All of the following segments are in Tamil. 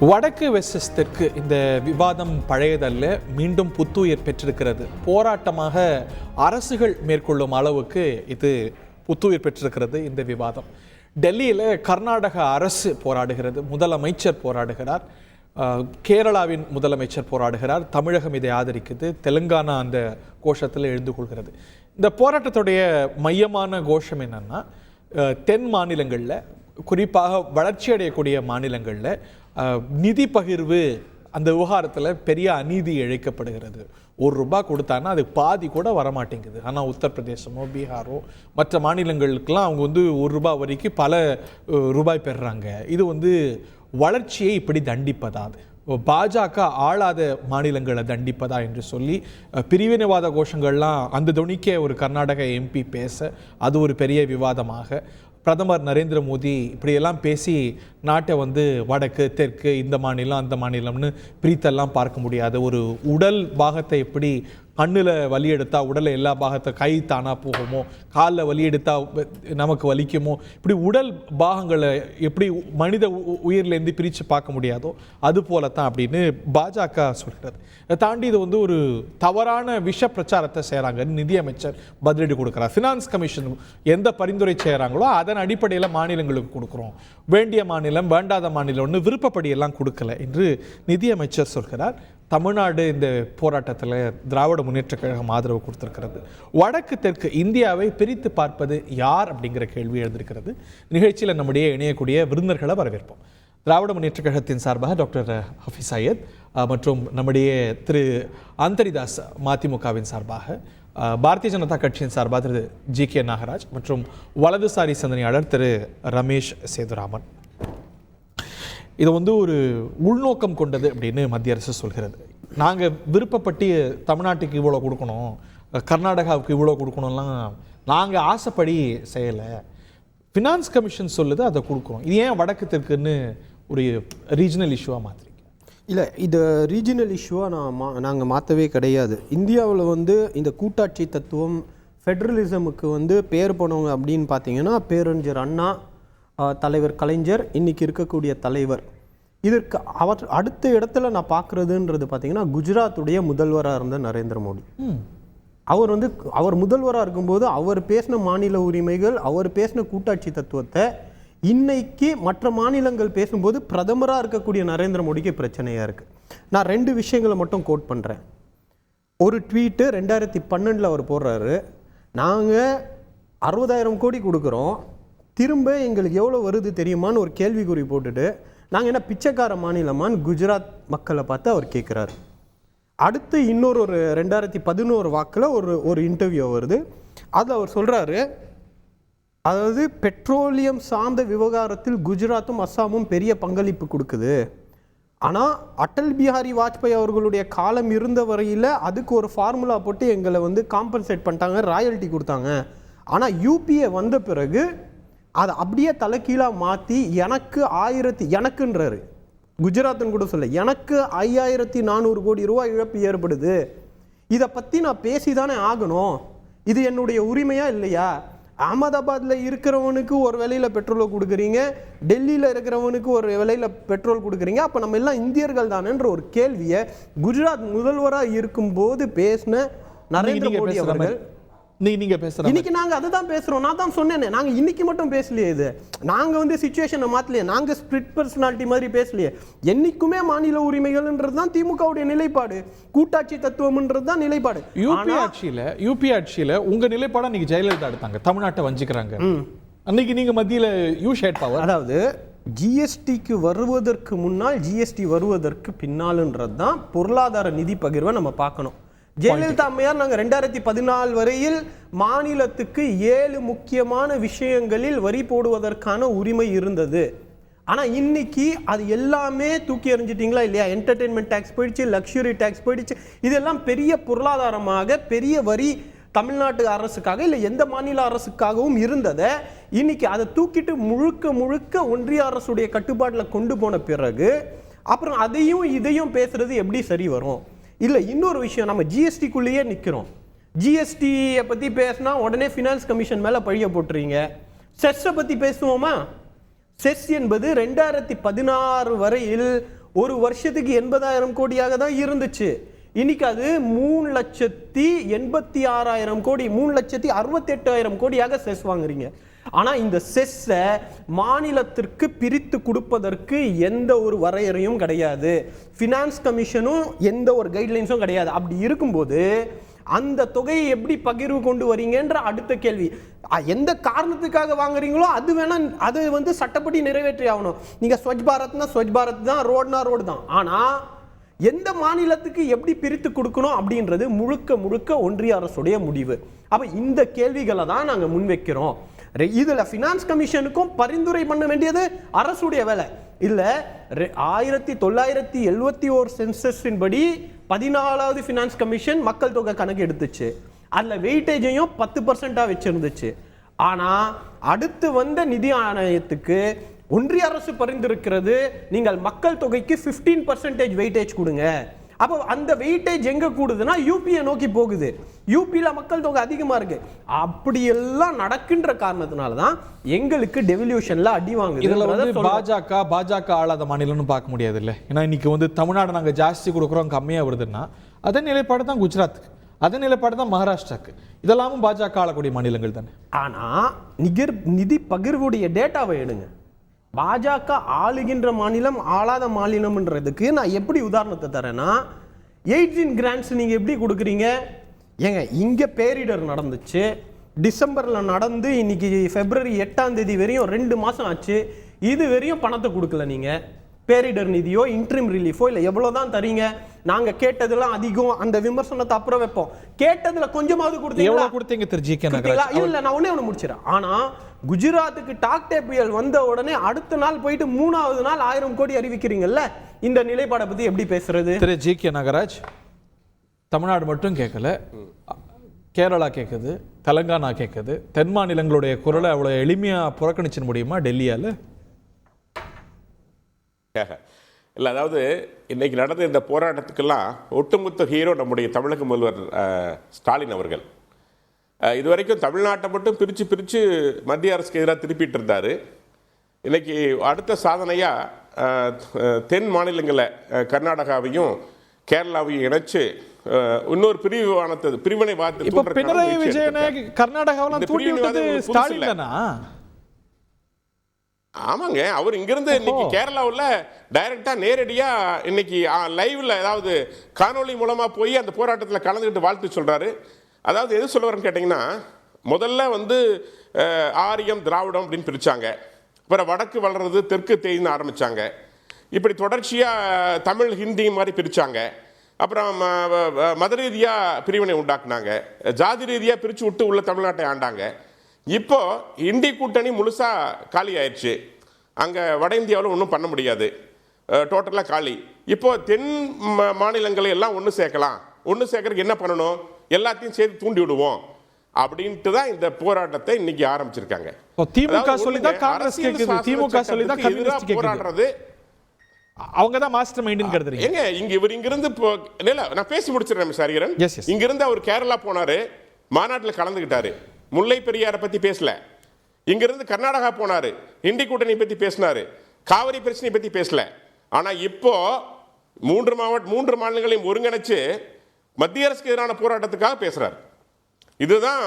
வடக்கு வெர்சஸ் தெற்கு இந்த விவாதம் பழையதல்ல, மீண்டும் புத்துயிர் பெற்றிருக்கிறது. போராட்டமாக அரசுகள் மேற்கொள்ளும் அளவுக்கு இது புத்துயிர் பெற்றிருக்கிறது இந்த விவாதம். டெல்லியில் கர்நாடக அரசு போராடுகிறது, முதலமைச்சர் போராடுகிறார், கேரளாவின் முதலமைச்சர் போராடுகிறார், தமிழகம் இதை ஆதரிக்குது, தெலுங்கானா அந்த கோஷத்தில் எழுந்து கொள்கிறது. இந்த போராட்டத்துடைய மையமான கோஷம் என்னன்னா, தென் மாநிலங்களில் குறிப்பாக வளர்ச்சி அடையக்கூடிய மாநிலங்களில் நிதி பகிர்வு அந்த விவகாரத்தில் பெரிய அநீதி இழைக்கப்படுகிறது. ₹1 கொடுத்தாங்கன்னா அது பாதி கூட வரமாட்டேங்குது. ஆனால் உத்தரப்பிரதேசமோ பீகாரோ மற்ற மாநிலங்களுக்கெல்லாம் அவங்க ₹1 வரைக்கும் பல ரூபாய் பெறுறாங்க. இது வளர்ச்சியை இப்படி தண்டிப்பதா, பாஜக ஆளாத மாநிலங்களை தண்டிப்பதா என்று சொல்லி பிரிவினைவாத கோஷங்கள்லாம் அந்த தொனிக்க ஒரு கர்நாடக எம்பி பேச அது ஒரு பெரிய விவாதமாக பிரதமர் நரேந்திர மோடி இப்படியெல்லாம் பேசி நாட்டை வடக்கு தெற்கு இந்த மாநிலம் அந்த மாநிலம்னு பிரித்தெல்லாம் பார்க்க முடியாது. ஒரு உடல் பாகத்தை எப்படி கண்ணில் வலி எடுத்தால் உடலில் எல்லா பாகத்தை கை தானாக போகுமோ, காலில் வலி எடுத்தால் நமக்கு வலிக்குமோ, இப்படி உடல் பாகங்களை எப்படி மனித உயிர்லேருந்து பிரித்து பார்க்க முடியாதோ அது போலத்தான் அப்படின்னு பாஜக சொல்கிறது. அதை தாண்டி இது ஒரு தவறான விஷ பிரச்சாரத்தை செய்கிறாங்கன்னு நிதியமைச்சர் பதிலடி கொடுக்குறார். ஃபினான்ஸ் கமிஷன் எந்த பரிந்துரை செய்கிறாங்களோ அதன் அடிப்படையில் மாநிலங்களுக்கு கொடுக்குறோம், வேண்டிய மாநிலம் வேண்டாத மாநிலம்னு விருப்பப்படியெல்லாம் கொடுக்கல என்று நிதியமைச்சர் சொல்கிறார். தமிழ்நாடு இந்த போராட்டத்தில் திராவிட முன்னேற்ற கழகம் ஆதரவு கொடுத்திருக்கிறது. வடக்கு தெற்கு இந்தியாவை பிரித்து பார்ப்பது யார் அப்படிங்கிற கேள்வி எழுந்திருக்கிறது. நிகழ்ச்சியில் நம்முடைய இணையக்கூடிய விருந்தினர்களை வரவேற்போம். திராவிட முன்னேற்ற கழகத்தின் சார்பாக டாக்டர் ஹஃபீஸ் சையத் மற்றும் நம்முடைய திரு அந்தரிதாஸ் மதிமுகவின் சார்பாக, பாரதிய ஜனதா கட்சியின் சார்பாக திரு ஜி.கே. நாகராஜ் மற்றும் வலதுசாரி சிந்தனையாளர் திரு ரமேஷ் சேதுராமன். இது ஒரு உள்நோக்கம் கொண்டது அப்படின்னு மத்திய அரசு சொல்கிறது. நாங்கள் விருப்பப்பட்டு தமிழ்நாட்டுக்கு இவ்வளோ கொடுக்கணும், கர்நாடகாவுக்கு இவ்வளோ கொடுக்கணும்லாம் நாங்கள் ஆசைப்படி செய்யலை, ஃபினான்ஸ் கமிஷன் சொல்லுது அதை கொடுக்குறோம். இது ஏன் வடக்கு தெற்குன்னு ஒரு ரீஜனல் இஷ்யூவாக மாற்றிருக்கீங்க? இல்லை, இது ரீஜனல் இஷ்யூவாக நாங்கள் மாற்றவே கிடையாது. இந்தியாவில் இந்த கூட்டாட்சி தத்துவம் ஃபெட்ரலிசமுக்கு பேர் போனவங்க அப்படின்னு பார்த்தீங்கன்னா பேரறிஞர் அண்ணா, தலைவர் கலைஞர், இன்றைக்கி இருக்கக்கூடிய தலைவர். இதற்கு அவர் அடுத்த இடத்துல நான் பார்க்குறதுன்றது பார்த்திங்கன்னா குஜராத்துடைய முதல்வராக இருந்த நரேந்திர மோடி. அவர் முதல்வராக இருக்கும்போது அவர் பேசின மாநில உரிமைகள், அவர் பேசின கூட்டாட்சி தத்துவத்தை இன்னைக்கு மற்ற மாநிலங்கள் பேசும்போது பிரதமராக இருக்கக்கூடிய நரேந்திர மோடிக்கு பிரச்சனையாக இருக்குது. நான் 2 விஷயங்களை மட்டும் கோட் பண்ணுறேன். ஒரு ட்வீட்டு 2012 அவர் போடுறாரு, நாங்கள் 60,000 கோடி கொடுக்குறோம், திரும்ப எங்களுக்கு எவ்வளோ வருது தெரியுமான்னு ஒரு கேள்விக்குறி போட்டுட்டு நாங்கள் என்ன பிச்சைக்கார மாநிலமான்னு குஜராத் மக்களை பார்த்து அவர் கேட்குறாரு. அடுத்து இன்னொரு 2011 வாக்கில் ஒரு இன்டர்வியூ வருது. அதில் அவர் சொல்கிறாரு, அதாவது பெட்ரோலியம் சார்ந்த விவகாரத்தில் குஜராத்தும் அஸ்ஸாமும் பெரிய பங்களிப்பு கொடுக்குது, ஆனால் அடல் பிஹாரி வாஜ்பாய் அவர்களுடைய காலம் இருந்த வரையில் அதுக்கு ஒரு ஃபார்முலா போட்டு எங்களை காம்பன்சேட் பண்ணிட்டாங்க, ராயல்ட்டி கொடுத்தாங்க. ஆனால் யூபிஏ வந்த பிறகு அதை அப்படியே தலைக்கீழாக மாற்றி எனக்குன்றாரு, குஜராத்துன்னு கூட சொல்ல, எனக்கு 5400 கோடி ரூபாய் இழப்பு ஏற்படுது, இதை பற்றி நான் பேசி தானே ஆகணும், இது என்னுடைய உரிமையா இல்லையா? அகமதாபாத்தில் இருக்கிறவனுக்கு ஒரு விலையில் பெட்ரோலை கொடுக்குறீங்க, டெல்லியில் இருக்கிறவனுக்கு ஒரு விலையில் பெட்ரோல் கொடுக்குறீங்க, அப்போ நம்ம எல்லாம் இந்தியர்கள் தானேன்ற ஒரு கேள்வியை குஜராத் முதல்வராக இருக்கும்போது பேசின நரேந்திர மோடி அவர்கள் நீங்க பேசுறீங்க. இன்னைக்கு நாங்க அதுதான் பேசுறோம். நான் தான் சொன்னேனே, நாங்க இன்னைக்கு மட்டும் பேசலையே, இது நாங்க சிச்சுவேஷனை மாத்தலையே, நாங்க ஸ்பிரிட் பர்சனாலிட்டி மாதிரி பேசலையே. என்னைக்குமே மாநில உரிமைகள்ன்றது தான் திமுகவுடைய நிலைப்பாடு, கூட்டாட்சி தத்துவம்ன்றது தான் நிலைப்பாடு. யூபி ஆட்சியில உங்க நிலைப்பாடா நீங்க ஜெயலலிதா எடுத்தாங்க, தமிழ்நாட்டை வஞ்சிக்கிறாங்க. அன்னைக்கு நீங்க மத்தியில யூ ஷேட் பவர், அதாவது ஜிஎஸ்டிக்கு வருவதற்கு முன்னால் ஜிஎஸ்டி வருவதற்கு பின்னால்ன்றது தான் பொருளாதார நிதி பகிர்வை நம்ம பார்க்கணும். ஜெயலலிதா அம்மையார் நாங்கள் 2014 வரையில் மாநிலத்துக்கு 7 முக்கியமான விஷயங்களில் வரி போடுவதற்கான உரிமை இருந்தது. ஆனால் இன்னைக்கு அது எல்லாமே தூக்கி எறிஞ்சிட்டிங்களா இல்லையா? என்டர்டெயின்மெண்ட் டேக்ஸ் போயிடுச்சு, லக்ஸுரி டேக்ஸ் போயிடுச்சு, இதெல்லாம் பெரிய பொருளாதாரமாக பெரிய வரி தமிழ்நாட்டு அரசுக்காக இல்லை எந்த மாநில அரசுக்காகவும் இருந்ததை இன்னைக்கு அதை தூக்கிட்டு முழுக்க ஒன்றிய அரசுடைய கட்டுப்பாட்டில் கொண்டு போன பிறகு அப்புறம் அதையும் இதையும் பேசுறது எப்படி சரி வரும்? இல்லை, இன்னொரு விஷயம், நம்ம ஜிஎஸ்டிக்குள்ளேயே நிற்கிறோம். ஜிஎஸ்டியை பற்றி பேசினா உடனே ஃபினான்ஸ் கமிஷன் மேலே பழிய போட்டுறீங்க. செஸ்ஸை பற்றி பேசுவோமா? செஸ் என்பது 2016 வரையில் ஒரு வருஷத்துக்கு 80,000 கோடியாக தான் இருந்துச்சு. இன்னைக்கு அது 3,86,000 கோடி, 3,68,000 கோடியாக செஸ் வாங்குறீங்க. ஆனா இந்த செஸ்ஸை மாநிலத்திற்கு பிரித்து கொடுப்பதற்கு எந்த ஒரு வரையறையும் கிடையாது, ஃபினான்ஸ் கமிஷனும் எந்த ஒரு கைட்லைன்ஸும் கிடையாது. அப்படி இருக்கும்போது அந்த தொகையை எப்படி பகிர்வு கொண்டு வரீங்கன்ற அடுத்த கேள்வி. எந்த காரணத்துக்காக வாங்குறீங்களோ அது வேணா, அது வந்து சட்டப்படி நிறைவேற்றி ஆகணும். நீங்க ஸ்வச் பாரத்னா ஸ்வச் பாரத் தான், ரோடுனா ரோடு தான். ஆனா எந்த மாநிலத்துக்கு எப்படி பிரித்து கொடுக்கணும் அப்படின்றது முழுக்க முழுக்க ஒன்றிய அரசுடைய முடிவு. அப்ப இந்த கேள்விகளை தான் நாங்க முன்வைக்கிறோம். இதுல ஃபினான்ஸ் கமிஷனுக்கும் பரிந்துரை பண்ண வேண்டியது அரசுடைய வேலை இல்ல. 1971 சென்சஸின் படி 14வது ஃபினான்ஸ் கமிஷன் மக்கள் தொகை கணக்கு எடுத்துச்சு. அதுல வெயிட்டேஜையும் 10% வச்சிருந்துச்சு. ஆனா அடுத்து வந்த நிதி ஆணையத்துக்கு ஒன்றிய அரசு பரிந்துரைக்கிறது நீங்கள் மக்கள் தொகைக்கு 15% வெயிட்டேஜ் கொடுங்க. அப்போ அந்த வெயிட்டேஜ் எங்க கூடுதுன்னா யூபியை நோக்கி போகுது. யூபியில மக்கள் தொகை அதிகமா இருக்கு. அப்படி எல்லாம் நடக்கின்ற காரணத்தினால தான் எங்களுக்கு டெவல்யூஷன்ல அடி வாங்குது. இதுல வந்து பாஜக ஆளாத மாநிலம்னு பார்க்க முடியாது இல்லை. ஏன்னா இன்னைக்கு வந்து தமிழ்நாடு நாங்க ஜாஸ்தி கொடுக்குறோம் கம்மியா வருதுன்னா அதே நிலைப்பாடு தான் குஜராத்துக்கு, அதே நிலைப்பாடு தான் மகாராஷ்டிராக்கு. இதெல்லாமும் பாஜக ஆளக்கூடிய மாநிலங்கள் தானே. ஆனா நிதி பகிர்வுடைய டேட்டாவை எடுங்க. பாஜக ஆளுகின்ற மாநிலம் ஆளாத மாநிலம்ன்றதுக்கு நான் எப்படி உதாரணத்தை தரேன்னா, 18 கிராண்ட்ஸ் நீங்க எப்படி கொடுக்குறீங்க? ஏங்க இங்க பேரிடர் நடந்துச்சு, டிசம்பர்ல நடந்து இன்னைக்கு பிப்ரவரி 8ஆம் தேதி வரையும் 2 மாசம் ஆச்சு. இது வரையும் பணத்தை கொடுக்கல. நீங்க பேரிடர் நிதியோ இன்ட்ரீம் ரிலீஃபோ இல்லை எவ்வளவுதான் தரீங்க? நாங்க கேட்டதெல்லாம் அதிகம், அந்த விமர்சனத்தை அப்புறம் வைப்போம். கேட்டதுல கொஞ்சமாவது கொடுத்தீங்களா? இல்ல நான் ஒண்ணு முடிச்சிடறேன். ஆனா குஜராத்துக்கு டாக்டே புயல் வந்த உடனே அடுத்த நாள் போயிட்டு 3வது நாள் 1000 கோடி அறிவிக்கிறீங்கல்ல, இந்த நிலைப்பாடை பத்தி எப்படி பேசுறது? திரு ஜி.கே. நாகராஜ், தமிழ்நாடு மட்டும் கேட்கல, கேரளா கேட்குது, தெலங்கானா கேட்குது. தென் மாநிலங்களுடைய குரலை அவ்வளவு எளிமையா புறக்கணிச்சிட முடியுமா டெல்லியால? இல்லை, அதாவது இன்னைக்கு நடந்த இந்த போராட்டத்துக்கெல்லாம் ஒட்டுமொத்த ஹீரோ நம்முடைய தமிழக முதல்வர் ஸ்டாலின் அவர்கள். இதுவரைக்கும் தமிழ்நாட்டை மட்டும் பிரித்து மத்திய அரசுக்கு எதிராக திருப்பிட்டு இருந்தார். இன்னைக்கு அடுத்த சாதனையாக தென் மாநிலங்களை கர்நாடகாவையும் கேரளாவையும் இணைச்சு இன்னொரு பிரிவினை பினராயி விஜயன் கர்நாடகாவெல்லாம் தூண்டி விட்டது ஸ்டாலின் தானா? ஆமாங்க, அவர் இங்கிருந்து இன்னைக்கு கேரளாவில் டைரக்டா நேரடியா இன்னைக்கு லைவ்ல ஏதாவது காணொலி மூலமா போய் அந்த போராட்டத்தில் கலந்துக்கிட்டு வாழ்த்து சொல்றாரு. அதாவது எது சொல்ல வரேன்னு கேட்டிங்கன்னா, முதல்ல வந்து ஆரியம் திராவிடம் அப்படின்னு பிரிச்சாங்க, அப்புறம் வடக்கு வளர்றது தெற்கு தேய்ன்னு ஆரம்பிச்சாங்க, இப்படி தொடர்ச்சியாக தமிழ் ஹிந்தி மாதிரி பிரிச்சாங்க, அப்புறம் மத ரீதியாக பிரிவினை உண்டாக்குனாங்க, ஜாதி ரீதியாக பிரித்து விட்டு உள்ள தமிழ்நாட்டை ஆண்டாங்க. இப்போ இந்தி கூட்டணி முழுசா காலி ஆயிடுச்சு. அங்கே வட இந்தியாவில் ஒன்றும் பண்ண முடியாது, டோட்டலாக காலி. இப்போ தென் மாநிலங்களை எல்லாம் ஒன்று சேர்க்கலாம். ஒன்று சேர்க்கறதுக்கு என்ன பண்ணணும்? எல்லாத்தையும் சேர்த்து தூண்டி விடுவோம் அப்படின்ட்டு தான் இந்த போராட்டத்தை இன்னைக்கு ஆரம்பிச்சிருக்காங்க. திமுக சொல்லிதான் காங்கிரஸ் கேக்குது, திமுக சொல்லிதான் கம்யூனிஸ்ட் கேக்குது. அவங்க தான் மாஸ்டர் மைண்ட்னு கருதுறீங்க? ஏங்க இவர் இங்கிருந்து நான் பேசி முடிச்சிடுறேன் சாரிகரன். இங்கிருந்து அவர் கேரளா போனாரு, மாநாட்டில் கலந்துக்கிட்டாரு, முல்லை பெரியாரை பத்தி பேசல. இங்கிருந்து கர்நாடகா போனாரு, இந்தி கூட்டணி பத்தி பேசினாரு, காவிரி பிரச்சனை பத்தி பேசல. ஆனா இப்போ 3 மாநிலங்களையும் ஒருங்கிணைச்சு மத்திய அரசுக்கு எதிரான போராட்டத்துக்காக பேசுறாரு. இதுதான்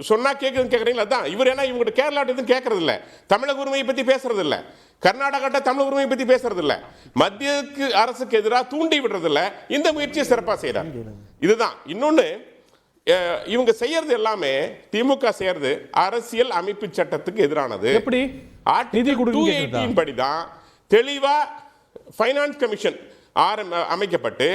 சொன்னா கேட்குதுன்னு கேட்குறீங்களா? அதான் இவர். ஏன்னா இவங்க கேரளா எதுவும் கேட்கறது இல்லை, தமிழக உரிமையை பத்தி பேசுறது இல்லை, கர்நாடகா தமிழ் உரிமையை பத்தி பேசுறது இல்லை, மத்திய அரசுக்கு எதிராக தூண்டி விடுறது இல்லை. இந்த முயற்சியை சிறப்பாக செய்யறாரு. இதுதான். இன்னொன்னு, இவங்க செய்யறது எல்லாமே திமுக செய்யறது அரசியல் அமைப்பு சட்டத்துக்கு எதிரானது. எப்படி? ஆர்டிகல் 218 படிதான் தெளிவா ஃபைனான்ஸ் கமிஷன் அமைக்கப்பட்டு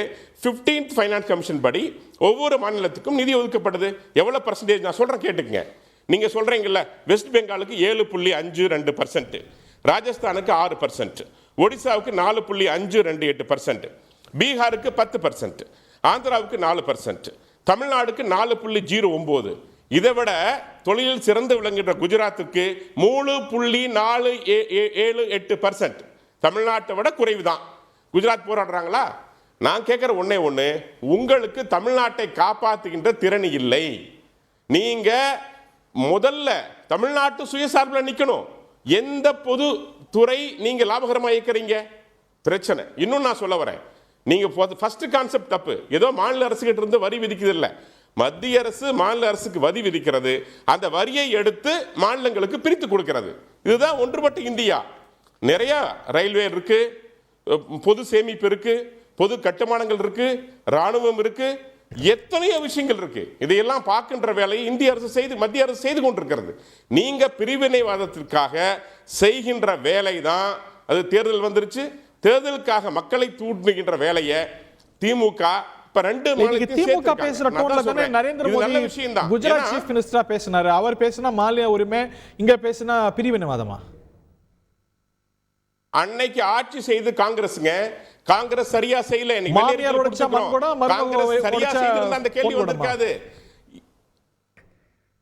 15th ஃபைனான்ஸ் கமிஷன் படி ஒவ்வொரு மாநிலத்துக்கும் நிதி ஒதுக்கப்படுது. எவ்வளவு பர்சன்டேஜ் நான் சொல்றேன் கேட்டுக்கங்க. நீங்க சொல்றீங்கல்ல, வெஸ்ட் பெங்காலுக்கு 7.52%, ராஜஸ்தானுக்கு 6%, ஒடிசாவுக்கு 4.528%, பீகாருக்கு 10%, ஆந்திராவுக்கு 4%, தமிழ்நாடுக்கு 4.09%. இதை விட தொழிலில் சிறந்து விளங்குகின்ற குஜராத்துக்கு 3.478%. தமிழ்நாட்டை விட குறைவுதான். குஜராத் போராடுறாங்களா? நான் கேட்கிற ஒண்ணே ஒண்ணு, உங்களுக்கு தமிழ்நாட்டை காப்பாற்றுகின்ற திறன் இல்லை. நீங்க முதல்ல தமிழ்நாட்டு சுயசார்பில் நிக்கணும். எந்த பொது துறை நீங்க லாபகரமா இயக்கிறீங்க? பிரச்சனை. இன்னும் நான் சொல்ல வரேன், நீங்க ஃபர்ஸ்ட் கான்செப்ட் தப்பு. ஏதோ மாநில அரசுகிட்ட இருந்து வரி விதிக்கிறது இல்ல, மத்திய அரசு மாநில அரசுக்கு வரி விதிக்கிறது, அந்த வரியை எடுத்து மாநிலங்களுக்கு பிரித்து கொடுக்கிறது. இதுதான் ஒன்றுபட்ட இந்தியா. நிறைய ரயில்வே இருக்கு, பொது சேமிப்பு இருக்கு, பொது கட்டுமானங்கள் இருக்கு, ராணுவம் இருக்கு, எத்தனையோ விஷயங்கள் இருக்கு. இதையெல்லாம் பார்க்கின்ற வேலையை இந்திய அரசு மத்திய அரசு செய்து கொண்டிருக்கிறது. நீங்க பிரிவினைவாதத்திற்காக செய்கின்ற வேலை தான் அது. தேர்தல் வந்துருச்சு, தேர்தலுக்காக மக்களை தூண்டுகின்ற வேலையை திமுக திமுக பேசுற டோன்ல தானே நரேந்திர மோடி குஜராத் சீஃப் மினிஸ்டரா பேசினாரு. அவர் பேசினா மாநில உரிமை, இங்க பேசினா பிரிவினைவாதமா? அன்னைக்கு ஆட்சி செய்து காங்கிரஸ்ங்க, காங்கிரஸ் சரியா செய்யல. சரியா செய்திருந்தா அந்த கேள்வி வந்திருக்காது.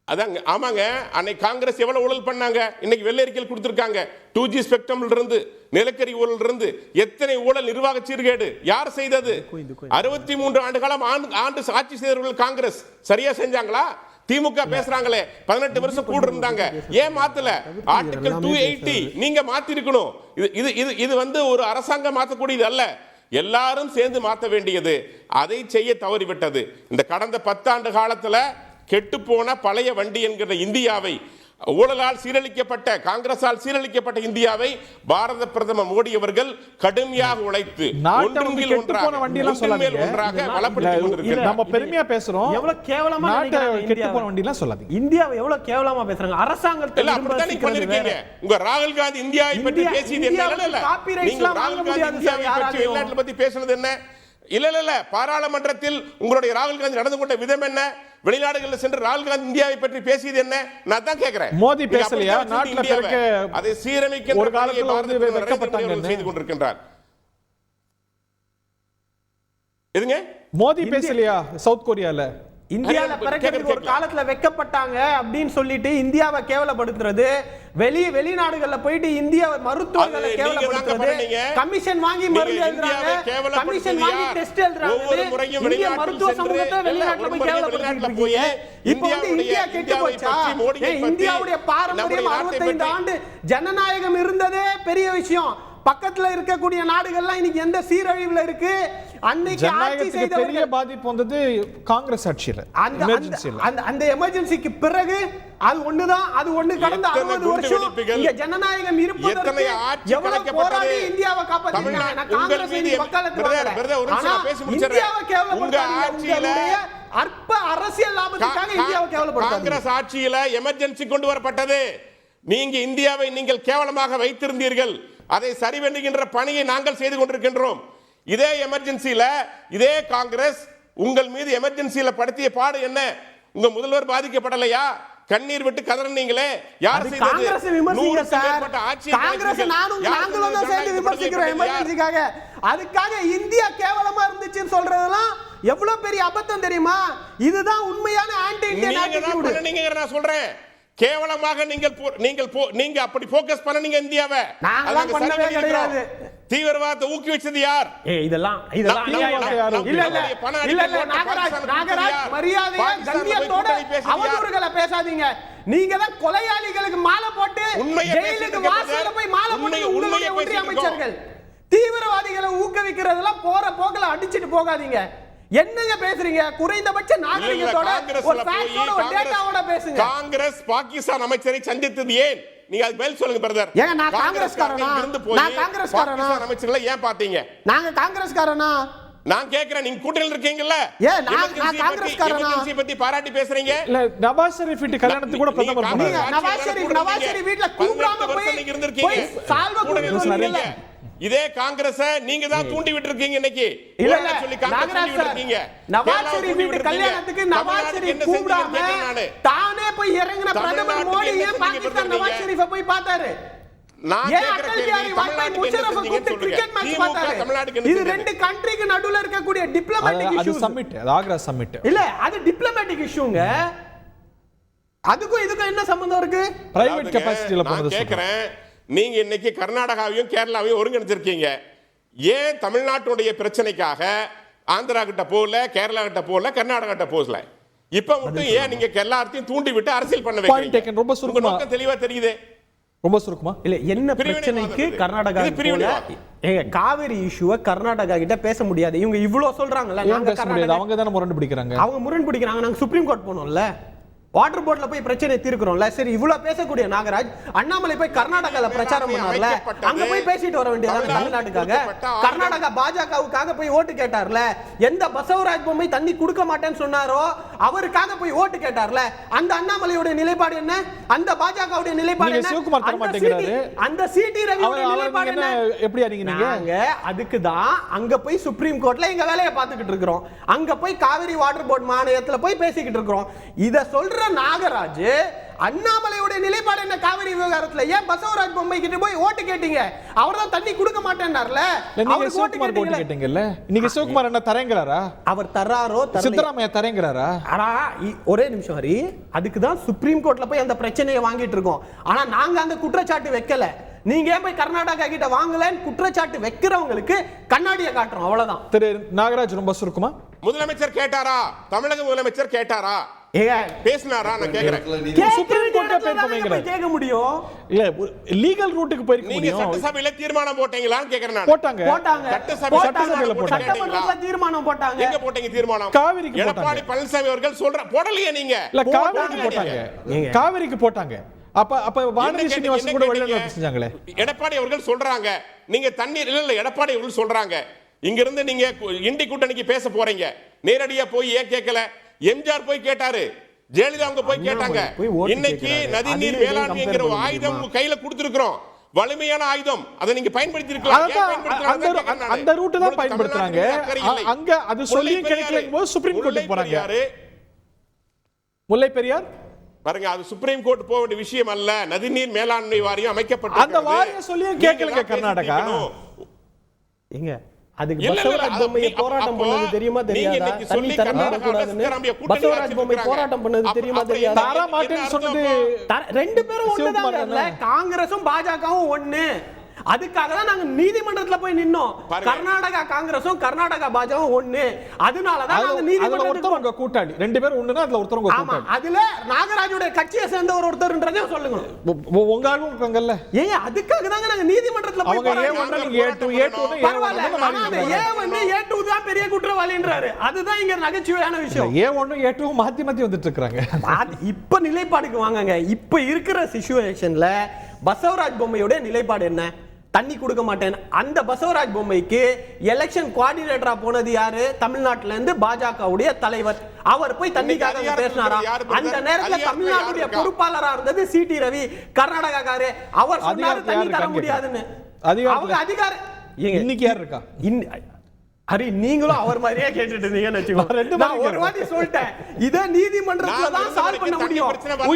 அதாங்க, ஆமாங்க. அன்னைக்கு காங்கிரஸ் எவ்வளவு ஊழல் பண்ணாங்க, இன்னைக்கு வெள்ளை அறிக்கையில் கொடுத்திருக்காங்க. 2G ஸ்பெக்ட்ரம்ல இருந்து, நிலக்கரி ஊழல் இருந்து எத்தனை ஊழல், நிர்வாக சீர்கேடு யார் செய்தது? 63 ஆண்டு காலம் ஆண்டு ஆட்சி செய்தவர்கள் காங்கிரஸ் சரியா செஞ்சாங்களா? திமுக பேசுறாங்களே 18 வருஷம் கூட இருந்தாங்க, ஏன் மாத்தல? ஆர்டிகல் 280 நீங்க மாத்தி இருக்கணும். இது வந்து ஒரு அரசாங்கம் மாற்றக்கூடியது அல்ல, எல்லாரும் சேர்ந்து மாற்ற வேண்டியது. அதை செய்ய தவறிவிட்டது. இந்த கடந்த 10 ஆண்டு காலத்துல கெட்டுப்போன பழைய வண்டி என்கிற இந்தியாவை, ஊழலால் சீரழிக்கப்பட்ட, காங்கிரசால் சீரழிக்கப்பட்ட இந்தியாவை பாரத பிரதமர் மோடி அவர்கள் கடுமையாக உழைத்து நம்ம பெருமையா பேசுறோம். எவ்வளவு கேவலமா கெட்டுப்போன வண்டிலாம் சொல்லாதீங்க. இந்தியாவை எவ்வளவு கேவலமா பேசுறாங்க. அரசாங்கத்தை பண்ணிருக்கீங்க. உங்க ராகுல் காந்தி இந்தியாவை பற்றி பேசியது என்ன? நீங்க ராகுல் காந்தி இந்தியாவை பற்றி வெளிநாட்டுல பத்தி பேசுனது என்ன? இல்ல பாராளுமன்றத்தில் உங்களுடைய ராகுல் காந்தி நடந்து கொண்ட விதம் என்ன? வெளிநாடுகளில் சென்று ராகுல் காந்தி இந்தியாவை பற்றி பேசியது என்ன? நான் தான் கேக்குறேன். மோடி பேசலையா? நாட்டுல பிறக்க அதை சீரமைக்க ஒரு காலத்துல வந்து வெட்கப்பட்டாங்க செய்து கொண்டிருக்கின்றார். எதுங்க மோடி பேசலையா? சவுத் கொரியால இந்தியால பிறகு ஒரு காலத்துல வெக்கப்பட்டாங்க அப்படின்னு சொல்லிட்டு இந்தியாவை கேவலப்படுத்துறது, வெளிநாடுகள்ல போயிட்டு இந்தியா மருத்துவர்களை கேவலப்படுத்துறது, கமிஷன் வாங்கி மருந்து எழுதுறாங்க, கமிஷன் வாங்கி டெஸ்ட் எழுதுறாங்க, இந்திய மருத்துவ சமூகத்தை வெளிநாட்டுல போய் கேவலப்படுத்திட்டு இருக்கீங்க. இப்போ வந்து இந்தியா கெட்டு போச்சா? இந்தியாவுடைய பாரம்பரியம் 65 ஆண்டு ஜனநாயகம் இருந்ததே பெரிய விஷயம். பக்கத்துல இருக்கக்கூடிய நாடுகள்லாம் இன்னைக்கு எந்த சீரழிவுல இருக்கு? அன்னைக்கு ஆட்சி செய்த பெரிய பாதிப்பு வந்தது காங்கிரஸ் ஆட்சியில. அந்த எமர்ஜென்சிக்கு பிறகு அது ஒண்ணுதான், அது ஒண்ணு கடந்த 60 வருஷம் இங்க ஜனநாயகம் இருப்பதற்கு எவ்வளவு போராடி இந்தியாவை காப்பாத்தினாங்க. நான் காங்கிரஸ் மீது வக்காலத்து வாங்குறேன். இந்தியாவை கேவலப்படுத்தாதீங்க. அற்ப அரசியல் லாபத்துக்காக இந்தியாவை கேவலப்படுத்தாதீங்க. காங்கிரஸ் ஆட்சியில எமர்ஜென்சி கொண்டு வரப்பட்டது. நீங்க இந்தியாவை நீங்கள் கேவலமாக வைத்திருந்தீர்கள். அதை சரி பண்ணுகின்ற பணியை நாங்கள் செய்து கொண்டிருக்கின்றோம். இதே எமர்ஜென்சியில இதே காங்கிரஸ் உங்கள் மீது எமர்ஜென்சியில படுத்திய பாடு என்ன? உங்க முதல்வர் பாதிக்கப்படலையா? கண்ணீர் விட்டு கதறினீங்களே, யார் செய்தது? காங்கிரஸ் விமர்சிங்க சார். காங்கிரஸ் நாங்களும் தான் சேர்ந்து விமர்சிக்கிறோம் எமர்ஜென்சிக்காக. அதுக்காக இந்தியா கேவலமா இருந்துச்சுன்னு சொல்றதெல்லாம் எவ்வளவு பெரிய அபத்தம் தெரியுமா? இதுதான் உண்மையான ஆன்டி இந்தியன் ஆட்டிட்யூட். நீங்க நான் சொல்றேன், கேவலமாக நீங்க அப்படி ஃபோக்கஸ் பண்ணீங்க இந்தியாவை. நாங்க பண்ணவே கிடையாது. தீவிரவாதத்தை ஊக்குவிச்சது யார்? இதெல்லாம் நாகராஜ் மரியாதையா கண்ணியத்தோட அவதூறுகளை பேசாதீங்க. நீங்க தான் கொலையாளிகளுக்கு மாலை போட்டு ஜெயிலுக்கு வாசல்ல போய் மாலை போட்டு உங்களுடைய ஒன்றிய அமைச்சர்கள் தீவிரவாதிகளை ஊக்குவிக்கிறதெல்லாம் போற போக்குல அடிச்சிட்டு போகாதீங்க. என்னங்க பேசுறீங்க? குறைந்தபட்ச நாகரிகத்தோட ஒரு ஃபேக்டோட ஒரு டேட்டாவோட பேசுங்க. காங்கிரஸ் பாகிஸ்தான் அமைச்சரை சந்தித்தது ஏன்? நீங்க அது பதில் சொல்லுங்க பிரதர். ஏங்க நான் காங்கிரஸ்காரனா? நான் காங்கிரஸ்காரனா? அமைச்சர்களை ஏன் பாத்தீங்க? நாங்க காங்கிரஸ்காரனா? நான் கேக்குறேன், நீங்க கூட்டணியில் இருக்கீங்கல்ல? ஏன் நான் காங்கிரஸ்காரனா? எமர்ஜென்சி பத்தி பாராட்டி பேசுறீங்க. இல்ல நவாஸ் ஷெரீஃப் வீட்டு கல்யாணத்துக்கு கூட பிரதமர் பண்ணாங்க. நவாஸ் ஷெரீஃப் வீட்ல கூப்பிடாம போய் சால்வ கொடுங்க. இதே காங்கிரஸ் நீங்க தான் தூண்டி விட்டு இருக்கீங்க. இன்னைக்கு இல்ல சொல்லி காங்கிரஸ் இருக்கீங்க. நவாஸ் ஷெரீஃப் வீட்டு கல்யாணத்துக்கு நவாஸ் ஷெரீஃப் கூப்பிடாம தானே போய் இறங்கின பிரதமர் மோடி ஏன் பாகிஸ்தான் நவாஸ் ஷெரீஃபை போய் பார்த்தாரு? ஏன் அடல் பிஹாரி வாஜ்பாய் முஷரஃபை கூப்பிட்டு கிரிக்கெட் மேட்ச் பார்த்தாரு? இது ரெண்டு கண்ட்ரிக்கு நடுவுல இருக்கக்கூடிய டிப்ளமேட்டிக் இஷ்யூ. அது சம்மிட், அது ஆக்ரா சம்மிட். இல்ல அது டிப்ளமேட்டிக் இஷ்யூங்க. அதுக்கும் இதுக்கும் என்ன சம்பந்தம் இருக்கு? பிரைவேட் கெபாசிட்டில போறது கேக்குறேன். நீங்க இன்னைக்கு கர்நாடகாவையும் கேரளாவையும் ஒருங்கிணைச்சிருக்கீங்க. ஏன் தமிழ்நாட்டுடைய பிரச்சனைக்காக ஆந்திரா கிட்ட போகல, கேரளா கிட்ட போகல, கர்நாடகா கிட்ட போகல? இப்ப மட்டும் ஏன் நீங்க எல்லாத்தையும் தூண்டி விட்டு அரசியல் பண்ண வைக்கிறீங்க? ரொம்ப சுருக்கமா தெளிவா தெரியுது. ரொம்ப சுருக்குமா? இல்ல என்ன பிரச்சனைக்கு கர்நாடகா ஏங்க காவேரி இஷ்யூவை கர்நாடகா கிட்ட பேச முடியாது. இவங்க இவ்வளவு சொல்றாங்கல்ல, அவங்க தானே முரண்டு பிடிக்கிறாங்க. அவங்க முரண் பிடிக்கிறாங்க. நாங்க சுப்ரீம் கோர்ட் போனோம்ல, வாட்டர் போர்ட்ல போய் பிரச்சனை தீர்க்கிறோம்ல. சரி, இவ்வளவு பேசக்கூடிய நாகராஜ் அண்ணாமலை போய் கர்நாடகால பிரச்சாரம் பண்ணார்ல, அங்க போய் பேசிட்டு வர வேண்டியது தமிழ்நாட்டுக்காக. கர்நாடகா பாஜகவுக்காக போய் ஓட்டு கேட்டார்ல, எந்த பசவராஜ் பொம்மை தண்ணி கொடுக்க மாட்டேன்னு சொன்னாரோ அவருக்காக போய் ஓட்டு கேட்டார்ல, அந்த அண்ணாமலையோட நிலைப்பாடு என்ன? அந்த பாஜகவுடைய நிலைப்பாடு என்ன? சிவகுமார் தர மாட்டேங்கிறாரு. அந்த சிடி ரவியோட நிலைப்பாடு என்ன? எப்படி அறிங்க? அதுக்கு தான் அங்க போய் சுப்ரீம் கோர்ட்ல எங்க வேலையை பார்த்துக்கிட்டு இருக்கிறோம். அங்க போய் காவிரி வாட்டர் போர்ட் மாநிலத்துல போய் பேசிக்கிட்டு இருக்கிறோம். இத சொல்ற நாகராஜ் அண்ணாமலையோட நிலைப்பாடு என்ன காவிரி விவகாரத்துல? ஏன் பசவராஜ் பொம்மை கிட்ட போய் ஓட்டு கேட்டீங்க? அவர்தான் தண்ணி கொடுக்க மாட்டேன்னார்ல, நீங்க சிவகுமார் ஓட்டு கேட்டீங்கல்ல. இன்னைக்கு சிவகுமார் என்ன தரேங்கறாரா? அவர் தராரோ சித்தராமையா தரேங்கறாரா? ஆனா ஒரே நிமிஷம் ஹரி, அதுக்கு தான் சுப்ரீம் கோர்ட்ல போய் அந்த பிரச்சனையை வாங்கிட்டு இருக்கோம். ஆனா நாங்க அந்த குற்றச்சாட்டு வைக்கல. நீங்க ஏன் போய் கர்நாடகா கிட்ட வாங்கலன்னு குற்றச்சாட்டு வைக்கிறவங்களுக்கு கண்ணாடியை காட்டுறோம், அவ்வளவுதான். திரு நாகராஜ் ரொம்ப சுருக்குமா? முதலமைச்சர் கேட்டாரா? தமிழக முதலமைச்சர் கேட்டாரா? பேசினாரா? நான் கேக்குறேன். சுப்ரீம் கோர்ட்ல கேட்க முடியும் இல்ல, லீகல் ரூட்டுக்கு போய் நீங்க சட்டசபையில தீர்மானம் போட்டீங்களான்னு கேக்குறேன். போட்டாங்க. சட்டசபையில தீர்மானம் போட்டாங்க. எங்க போட்டீங்க தீர்மானம்? காவிரிக்கு போட்டாங்க. எடப்பாடி பழனிசாமி அவர்கள் சொல்ற போடலையே நீங்க. இல்ல, காவிரிக்கு போட்டாங்க. காவிரிக்கு போட்டாங்க. அப்ப வானதி சீனிவாசன் கூட வெளியில செஞ்சாங்களே. எடப்பாடி அவர்கள் சொல்றாங்க நீங்க தண்ணீர் இல்ல. எடப்பாடி அவர்கள் சொல்றாங்க இங்க இருந்து நீங்க இண்டி கூட்டணிக்கு பேச போறீங்க. நேரடியா போய் ஏன் கேட்கல? எம்ஜிஆர் போய் கேட்டாரு, ஜெயலலிதா அவங்க போய் கேட்டாங்க. இன்னைக்கு நதிநீர் மேலாண்மைங்கிற ஆயுதம் கையில கொடுத்திருக்கிறோம், வலிமையான ஆயுதம். அதை நீங்க பயன்படுத்தி இருக்கலாம். அந்த ரூட் தான் பயன்படுத்துறாங்க. அங்க அது சொல்லி கிடைக்கலங்கும்போது சுப்ரீம் கோர்ட்டுக்கு போறாங்க. முல்லை பெரியார் பாருங்க, அது சுப்ரீம் கோர்ட் போக வேண்டிய விஷயம் அல்ல. நதிநீர் மேலாண்மை வாரியம் அமைக்கப்பட்டது. அந்த வாரியம் சொல்லியும் கேட்கலங்க கர்நாடகா. எங்க அதுக்கு பசவராஜ் பொம்மை போராட்டம் பண்ணது தெரியுமா தெரியாதா? தண்ணி தரமாட கூடாதுன்னு பசவராஜ் பொம்மை போராட்டம் பண்ணது தெரியுமா தெரியாதா? தாரா மாட்டேன்னு சொன்னது ரெண்டு பேரும் ஒண்ணுதான். காங்கிரஸும் பாஜகவும் ஒண்ணு. அதுக்காக தான் நாங்க நீதிமன்றத்துல போய் நின்னோம். கர்நாடகா காங்கிரஸும் கர்நாடகா பாஜகவும் ஒண்ணு. அதனால தான் நாங்க நீதிமன்றத்துல கூட்டாளி ரெண்டு பேரும் ஒண்ணுனா அதுல ஒருத்தர் கூட்டாளி. அதுல நாகராஜோட கட்சியை சேர்ந்த ஒருத்தர்ன்றதே சொல்லுங்க. உங்க ஆளுங்க இருக்காங்கல்ல. ஏங்க அதுக்காக தாங்க நாங்க நீதிமன்றத்துல போய் A2 தான் பெரிய குற்றவாளின்றாரு. அதுதான் இங்க நகைச்சுவையான விஷயம். A1 A2 மாத்தி மாத்தி வந்துட்டு இருக்காங்க. இப்ப நிலைப்பாடுக்கு வாங்கங்க. இப்ப இருக்கிற சிச்சுவேஷன்ல பசவராஜ் பொம்மையோட நிலைப்பாடு என்ன? தண்ணி கொடுக்க மாட்டேன். அந்த பசவராஜ் பொம்மைக்கு எலெக்ஷன் கோஆர்டினேட்டரா போனது யாரு? தமிழ்நாட்டுல இருந்து பாஜகவுடைய தலைவர். அவர் போய் தண்ணிக்காக பேசினாரா? அந்த நேரத்துல தமிழ்நாட்டுடைய பொறுப்பாளரா இருந்தது சிடி ரவி, கர்நாடகாக்காரு. அவர் சொன்னாரு தண்ணி தர முடியாதுன்னு. அவங்க அதிகாரம் இன்னைக்கு யார் இருக்கா? ஹரி, நீங்களும் அவர் மாதிரியே கேட்டுட்டு இருந்தீங்கன்னு வச்சுக்கோங்க. நான் ஒரு வாட்டி சொல்லிட்டேன், இத நீதிமன்றத்துல தான் சால்வ் பண்ண முடியும்.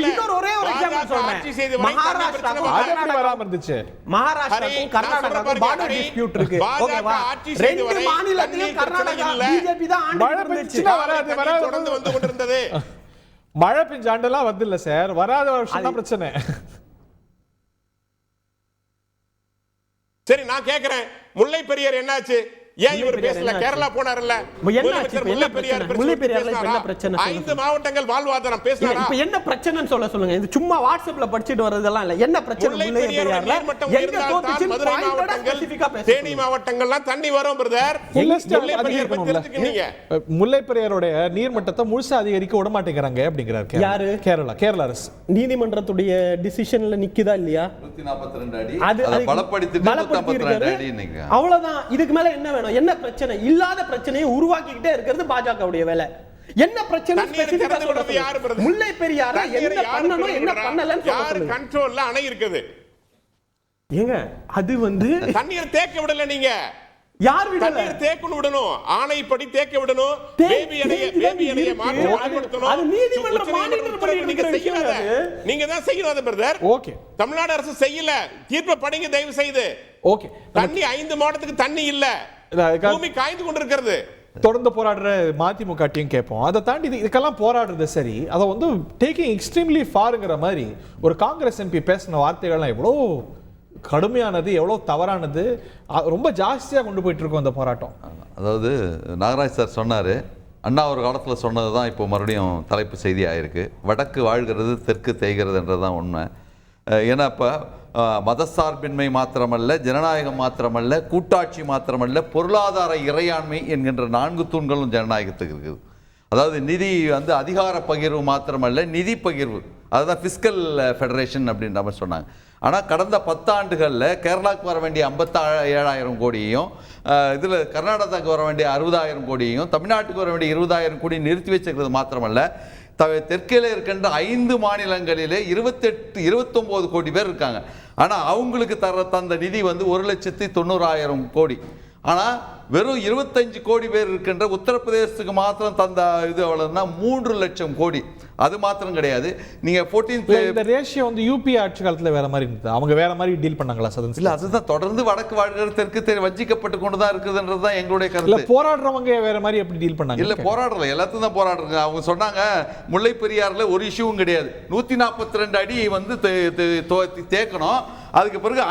இன்னொரு ஒரே ஒரு எக்ஸாம்பிள் சொல்றேன். மகாராஷ்டிராக்கும் கர்நாடகாவுக்கும் பார்டர் டிஸ்பியூட் இருக்கு. ஓகேவா? ரெண்டு மாநிலத்திலும் கர்நாடகா பிஜேபி தான் ஆண்டு இருந்துச்சு. தொடர்ந்து வந்து கொண்டிருந்தது. மழை பெஞ்ச ஆண்டெல்லாம் வந்து இல்ல சார், வராத வருஷம் தான் பிரச்சனை. சரி, நான் கேக்குறேன், முல்லை பெரியார் என்னாச்சு? ஏன் இவர் பேசல? கேரளா போனார்ல, முல்லை பெரியார்ல என்ன பிரச்சனை? 5 மாவட்டங்கள் வாழ்வாதாரம் பேசினாரா? இப்ப என்ன பிரச்சனைன்னு சொல்லுங்க. இது சும்மா வாட்ஸ்அப்ல படிச்சிட்டு வரதெல்லாம் இல்ல. என்ன பிரச்சனை? முல்லை பெரியார்ல எங்க தோத்துச்சு? மதுரை மாவட்டங்கள், தேனி மாவட்டங்கள்லாம் தண்ணி வரும் பிரதர். முல்லை பெரியாரோட நீர்மட்டத்தை முழுசா அதிகரிக்க விட மாட்டேங்கிறாங்க அப்படிங்கிறாரு. யாரு? கேரளா அரசு. நீதிமன்றத்துடைய டிசிஷன்ல நிக்குதா இல்லையா? 142 அடி. அது பலப்படுத்தி 152 அடி. அவ்வளவுதான். இதுக்கு மேல என்ன வேணும்? என்ன பிரச்சனை? இல்லாத பிரச்சனையை உருவாக்கிக்கிட்டே இருக்கிறது பாஜகவுடைய வேலை. என்ன பிரச்சனை? ஸ்பெசிஃபிக்கா சொல்றது யாரு? முல்லை பெரியார என்ன பண்ணனும் என்ன பண்ணலன்னு சொல்லுங்க. கண்ட்ரோல்ல அணை இருக்குது. ஏங்க அது வந்து தண்ணீர் தேக்க விடல. நீங்க யார் விடல? தண்ணீர் தேக்கணும் விடணும். ஆணைப்படி தேக்க விடணும். பேபி அணையை மாற்றணும். அது நீதிமன்றம் மானிட்டர் பண்ணிட்டு இருக்கிற விஷயம். நீங்க தான் செய்யணும் அது பிரதர். ஓகே, தமிழ்நாடு அரசு செய்யல. தீர்ப்பு படிங்க தயவு செய்து. ஓகே, தண்ணி 5 மாவட்டத்துக்கு தண்ணி இல்ல. பூமி காய்ந்து கொண்டிருக்கிறது. தொடர்ந்து போராடுற மதிமுக டீம் கேட்போம். அதை தாண்டி இதுக்கெல்லாம் போராடுறது சரி, அதை வந்து டேக்கிங் எக்ஸ்ட்ரீம்லி ஃபாருங்கிற மாதிரி ஒரு காங்கிரஸ் எம்பி பேசின வார்த்தைகள்லாம் எவ்வளோ கடுமையானது, எவ்வளோ தவறானது, ரொம்ப ஜாஸ்தியாக கொண்டு போயிட்டு இருக்கோம் அந்த போராட்டம். அதாவது நாகராஜ் சார் சொன்னார், அண்ணா ஒரு காலத்தில் சொன்னது தான் இப்போ மறுபடியும் தலைப்பு செய்தி ஆயிருக்கு. வடக்கு வாழ்கிறது தெற்கு தேய்கிறதுன்றது தான் உண்மை. ஏன்னா இப்போ மதசார்பின்மை மாத்திரமல்ல, ஜனநாயகம் மாத்திரமல்ல, கூட்டாட்சி மாத்திரமல்ல, பொருளாதார இறையாண்மை என்கின்ற 4 தூண்களும் ஜனநாயகத்துக்கு இருக்குது. அதாவது நிதி வந்து அதிகார பகிர்வு மாத்திரமல்ல, நிதி பகிர்வு, அதுதான் ஃபிஸ்கல் ஃபெடரேஷன் அப்படின்ற மாதிரி சொன்னாங்க. ஆனால் கடந்த 10 ஆண்டுகளில் கேரளாவுக்கு வர வேண்டிய 57,000 கோடியையும், இதில் கர்நாடகாவுக்கு வர வேண்டிய 60,000 கோடியையும், தமிழ்நாட்டுக்கு வர வேண்டிய 20,000 கோடி நிறுத்தி வச்சிருக்கிறது மாத்திரமல்ல, தெற்கில் இருக்கின்ற 5 மாநிலங்களிலே 29 கோடி பேர் இருக்காங்க. ஆனால் அவங்களுக்கு தந்த நிதி வந்து 1,90,000 கோடி. ஆனால் வெறும் 25 கோடி பேர் இருக்கின்ற உத்தரப்பிரதேசத்துக்கு மாத்திரம் தந்த இது எவ்வளவுன்னா 3 லட்சம் கோடி. அது மாத்திரம் கிடையாது. நீங்க 14th இந்த ரேஷியோ வந்து யூபி ஆட்சி காலத்துல வேற மாதிரி இருந்தது. அவங்க வேற மாதிரி டீல் பண்ணாங்களா சதன்? இல்ல, அதுதான் தொடர்ந்து வடக்கு வாழ்கிற தெற்கு வஞ்சிக்கப்பட்டு கொண்டு தான் இருக்குதுன்றது தான் எங்களுடைய கருத்து. இல்ல, போராடுறவங்க வேற மாதிரி எப்படி டீல் பண்ணாங்க? இல்ல, போராடல, எல்லாத்தையும் தான் போராடுறாங்க. அவங்க சொன்னாங்க முல்லை பெரியாறுல ஒரு இஷ்யூவும் கிடையாது. 142 அடி வந்து தேக்கணும். அதுக்கு பிறகு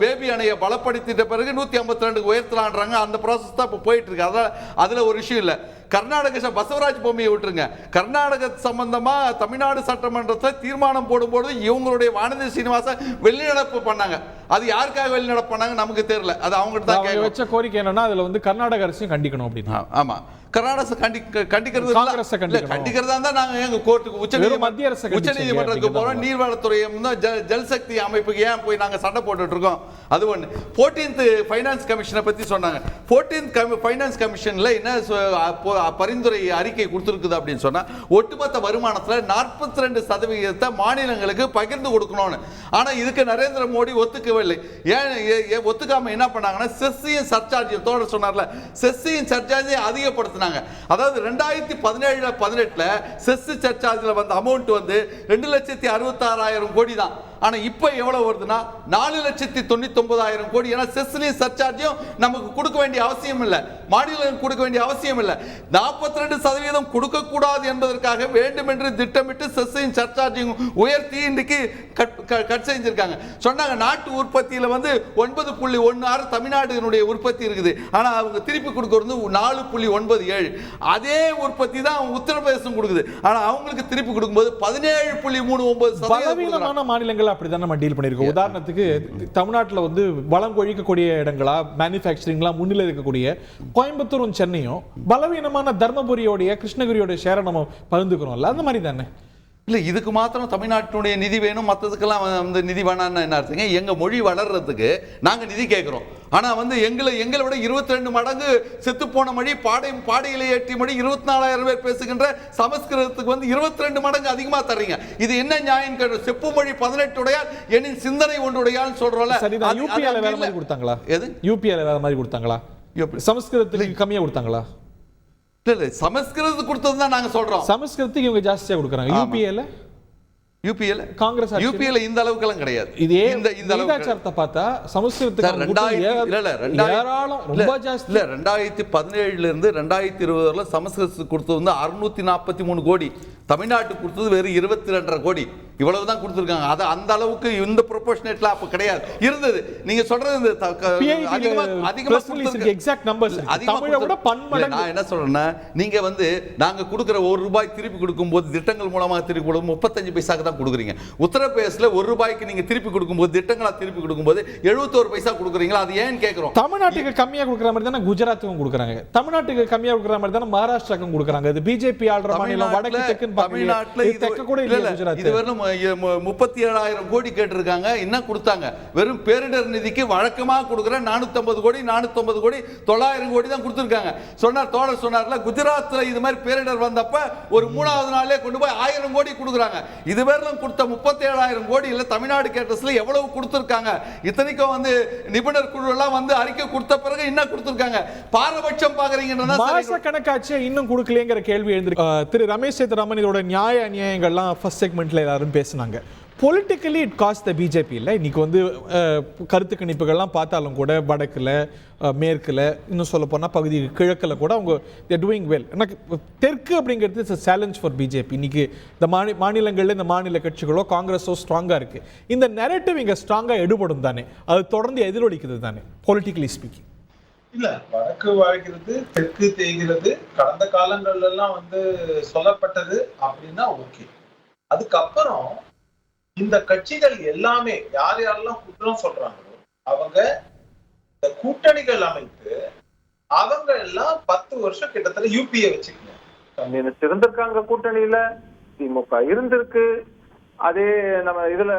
பேபி அணையை பலப்படுத்திட்ட பிறகு 152 உயர்த்தலான்றாங்க. அந்த ப்ராசஸ் தான் இப்போ போயிட்டு இருக்கு. அதான் அதுல ஒரு இஷ்யூ இல்லை. கர்நாடக பசவராஜ் பொம்மையை விட்டுருங்க. கர்நாடக சம்பந்தமா தமிழ்நாடு சட்டமன்றத்தில் தீர்மானம் போடும்போது இவங்களுடைய வானதி சீனிவாசன் வெளிநடப்பு பண்ணாங்க. அது யாருக்காக வெளிநடப்பு பண்ணாங்க நமக்கு தெரியல. அது அவங்ககிட்ட தான் வச்ச கோரிக்கை என்னன்னா அதுல வந்து கர்நாடக அரசையும் கண்டிக்கணும் அப்படின்னு. ஆமா, கர்நாடக கண்டிக்கிறது கண்டிக்கிறதா இருந்தா நாங்க எங்க கோர்ட்டுக்கு உச்சநீதிமன்றத்துக்கு போறோம். நீர்வளத்துறையும் ஜல்சக்தி அமைப்புக்கு ஏன் போய் நாங்க சண்டை போட்டுட்டு இருக்கோம்? அது ஒண்ணு. 14th ஃபைனான்ஸ் கமிஷனை பத்தி சொன்னாங்க. 14th ஃபைனான்ஸ் கமிஷன்ல என்ன பரிந்துரை அறிக்கை கொடுத்திருக்குது அப்படின்னு சொன்னா, ஒட்டுமொத்த வருமானத்துல 42% மாநிலங்களுக்கு பகிர்ந்து கொடுக்கணும்னு. ஆனா இதுக்கு நரேந்திர மோடி ஒத்துக்கவில்லை. ஏன் ஒத்துக்காம என்ன பண்ணாங்கன்னா, செஸ்ஸையும் சர்சார்ஜையும் தோட சொன்னார்ல, செஸ்ஸையும் சர்சார்ஜையும் அதிகப்படுத்த. அதாவது 2017-18 செஸ் சர்சார்ஜ்ல வந்த அமௌண்ட் வந்து 2,66,000 கோடி தான். ஆனா இப்ப எவ்வளவு வருதுன்னா 4,99,000 கோடி. ஏன்னா செஸ்லயும் சர்சார்ஜும் நமக்கு கொடுக்க வேண்டிய அவசியம் இல்லை, மாநிலம் கொடுக்க வேண்டிய அவசியம் இல்லை. 42% கொடுக்க கூடாது என்பதற்காக வேண்டும் என்று திட்டமிட்டு செஸ்ஸையும் சர்சார்ஜையும் உயர்த்தி இன்றைக்கு கட் செஞ்சிருக்காங்க. சொன்னாங்க நாட்டு உற்பத்தியில வந்து 9.16 தமிழ்நாட்டினுடைய உற்பத்தி இருக்குது. ஆனா அவங்க திருப்பி கொடுக்கிறது 4.97. அதே உற்பத்தி தான் உத்தரப்பிரதேசம் கொடுக்குது. ஆனா அவங்களுக்கு திருப்பி கொடுக்கும்போது 17.39%. பலவீனமான மாநிலங்கள் அப்படிதான் நம்ம டீல் பண்ணிருக்கோம். உதாரணத்துக்கு தமிழ்நாட்டில் வந்து வளம் கொழிக்கக்கூடிய இடங்களா, மேனுஃபேக்சரிங்லாம் முன்னிலை இருக்கக்கூடிய கோயம்புத்தூரும் சென்னையும், பலவீனமான தர்மபுரியோடைய கிருஷ்ணகிரியோட ஷேரை நம்ம பகிர்ந்துக்கிறோம்ல, அந்த மாதிரி தானே? இல்லை, இதுக்கு மாத்திரம் தமிழ்நாட்டினுடைய நிதி வேணும், மற்றதுக்கெல்லாம் வந்து நிதி வேணான்னு என்ன அர்த்தங்க? எங்கள் மொழி வளர்றதுக்கு நாங்கள் நிதி கேட்குறோம். ஆனால் வந்து எங்களை விட 22 மடங்கு செத்துப்போன மொழி பாடையில ஏற்றிய மொழி 24,000 பேர் பேசுகின்ற சமஸ்கிருதத்துக்கு வந்து 22 மடங்கு அதிகமாக தர்றீங்க. இது என்ன நியாயம்? செப்பு மொழி 18 உடையால் எனின் சிந்தனை ஒன்றுடையான்னு சொல்றோம்ல. யூபிஎல் வேற மாதிரி கொடுத்தாங்களா? எது யூபிஎல் வேற மாதிரி கொடுத்தாங்களா? சமஸ்கிருதத்துக்கு கம்மியாக கொடுத்தாங்களா? இல்ல, சமஸ்கிருதத்துக்கு கொடுத்தது தான் நாங்க சொல்றோம். சமஸ்கிருதத்துக்கு இவங்க ஜாஸ்தியா கொடுக்கறாங்க. யூபிஎல் காங்கிரஸ் யூபிஎல் இந்த அளவுக்கு எல்லாம் கிடையாது. இதே இந்த அளவுக்கு பார்த்தா சமஸ்கிருதத்துக்கு 2017 இருந்து 2020 வரல சமஸ்கிருதத்துக்கு கொடுத்தது வந்து 643 கோடி. தமிழ்நாட்டுக்கு கொடுத்தது வெறும் 22.5 கோடி. இவ்வளவுதான் கொடுத்திருக்காங்க. அது அந்த அளவுக்கு இந்த ப்ரொபோர்ஷனேட்ல அப்ப கிடையாது இருந்தது. நீங்க சொல்றது இந்த அதிகமா எக்ஸாக்ட் நம்பர்ஸ் தமிழை விட பன்மடங்கு. நான் என்ன சொல்றேன்னா, நீங்க வந்து நாங்க கொடுக்கிற ₹1 திருப்பி கொடுக்கும்போது திட்டங்கள் மூலமா திருப்பி கொடுக்கும் 35 பைசாக்கு தான் கொடுக்குறீங்க. உத்தரப்பிரதேசல ₹1 நீங்க திருப்பி கொடுக்கும்போது திட்டங்களா திருப்பி கொடுக்கும்போது 71 பைசா கொடுக்குறீங்களா? அது ஏன் கேட்கிறோம். தமிழ்நாட்டுக்கு கம்மியா கொடுக்குற மாதிரி தானே குஜராத்துக்கும் கொடுக்குறாங்க. தமிழ்நாட்டுக்கு கம்மியா கொடுக்குற மாதிரி தானே மகாராஷ்டிராக்கும் கொடுக்குறாங்க. இது பிஜேபி ஆள்ற மாநிலம் வடக்கு தெற்கு. தமிழ்நாட்டுல இது வெறும் 37,000 கோடி கேட்டிருக்காங்க. என்ன கொடுத்தாங்க? வெறும் பேரிடர் நிதிக்கு வழக்கமாக கொடுக்குற 450 கோடி 450 கோடி 900 கோடி தான் கொடுத்துருக்காங்க. தோழர் சொன்னார்ல, குஜராத்ல இது மாதிரி பேரிடர் வந்தப்ப ஒரு 3வது நாளே கொண்டு போய் 1000 கோடி கொடுக்குறாங்க. இது வேறலாம் கொடுத்த 37,000 கோடி இல்ல தமிழ்நாடு கேட்டஸ்ல எவ்வளவு கொடுத்திருக்காங்க? இத்தனைக்கும் வந்து நிபுணர் குழு எல்லாம் வந்து அறிக்கை கொடுத்த பிறகு என்ன கொடுத்திருக்காங்க? பாரபட்சம் பாக்குறீங்கன்னா மாச கணக்காட்சி இன்னும் கொடுக்கலங்கிற கேள்வி எழுந்திருக்கு. திரு ரமேஷ் சேதுராமன் இதோட நியாய அநியாயங்கள்லாம் ஃபர்ஸ்ட் செக்மெண்ட்ல எல்லாரும் பேசினாங்க. Politically it cost the BJP இல்லை. இன்னைக்கு வந்து கருத்து கணிப்புகள்லாம் பார்த்தாலும் கூட வடக்கில், மேற்கில், இன்னும் சொல்ல போனால் பகுதி கிழக்கில் கூட அவங்க தேர் டூயிங் வெல். எனக்கு தெற்கு அப்படிங்கிறது இட்ஸ் சேலஞ்ச் ஃபார் பிஜேபி. இன்னைக்கு இந்த மாநிலங்களில் இந்த மாநில கட்சிகளோ காங்கிரஸோ ஸ்ட்ராங்காக இருக்குது. இந்த நெரேட்டிவ் இங்கே ஸ்ட்ராங்காக எடுபடும் தானே, அது தொடர்ந்து எதிரொலிக்குது தானே பொலிட்டிக்கலி ஸ்பீக்கிங். இல்ல, வடக்கு வாழ்கிறது தெற்கு தேய்கிறது கடந்த காலங்கள்ல எல்லாம் வந்து சொல்லப்பட்டது அப்படின்னா ஓகே. அதுக்கப்புறம் இந்த கட்சிகள் எல்லாமே யார் யாரெல்லாம் குற்றம் சொல்றாங்களோ அவங்க இந்த கூட்டணிகள் அமைத்து அவங்க எல்லாம் 10 வருஷம் கிட்டத்தட்ட யூபிஏ வச்சுக்கணும். கம்யூனிஸ்ட் இருந்திருக்காங்க கூட்டணியில, திமுக இருந்திருக்கு, அதே நம்ம இதுல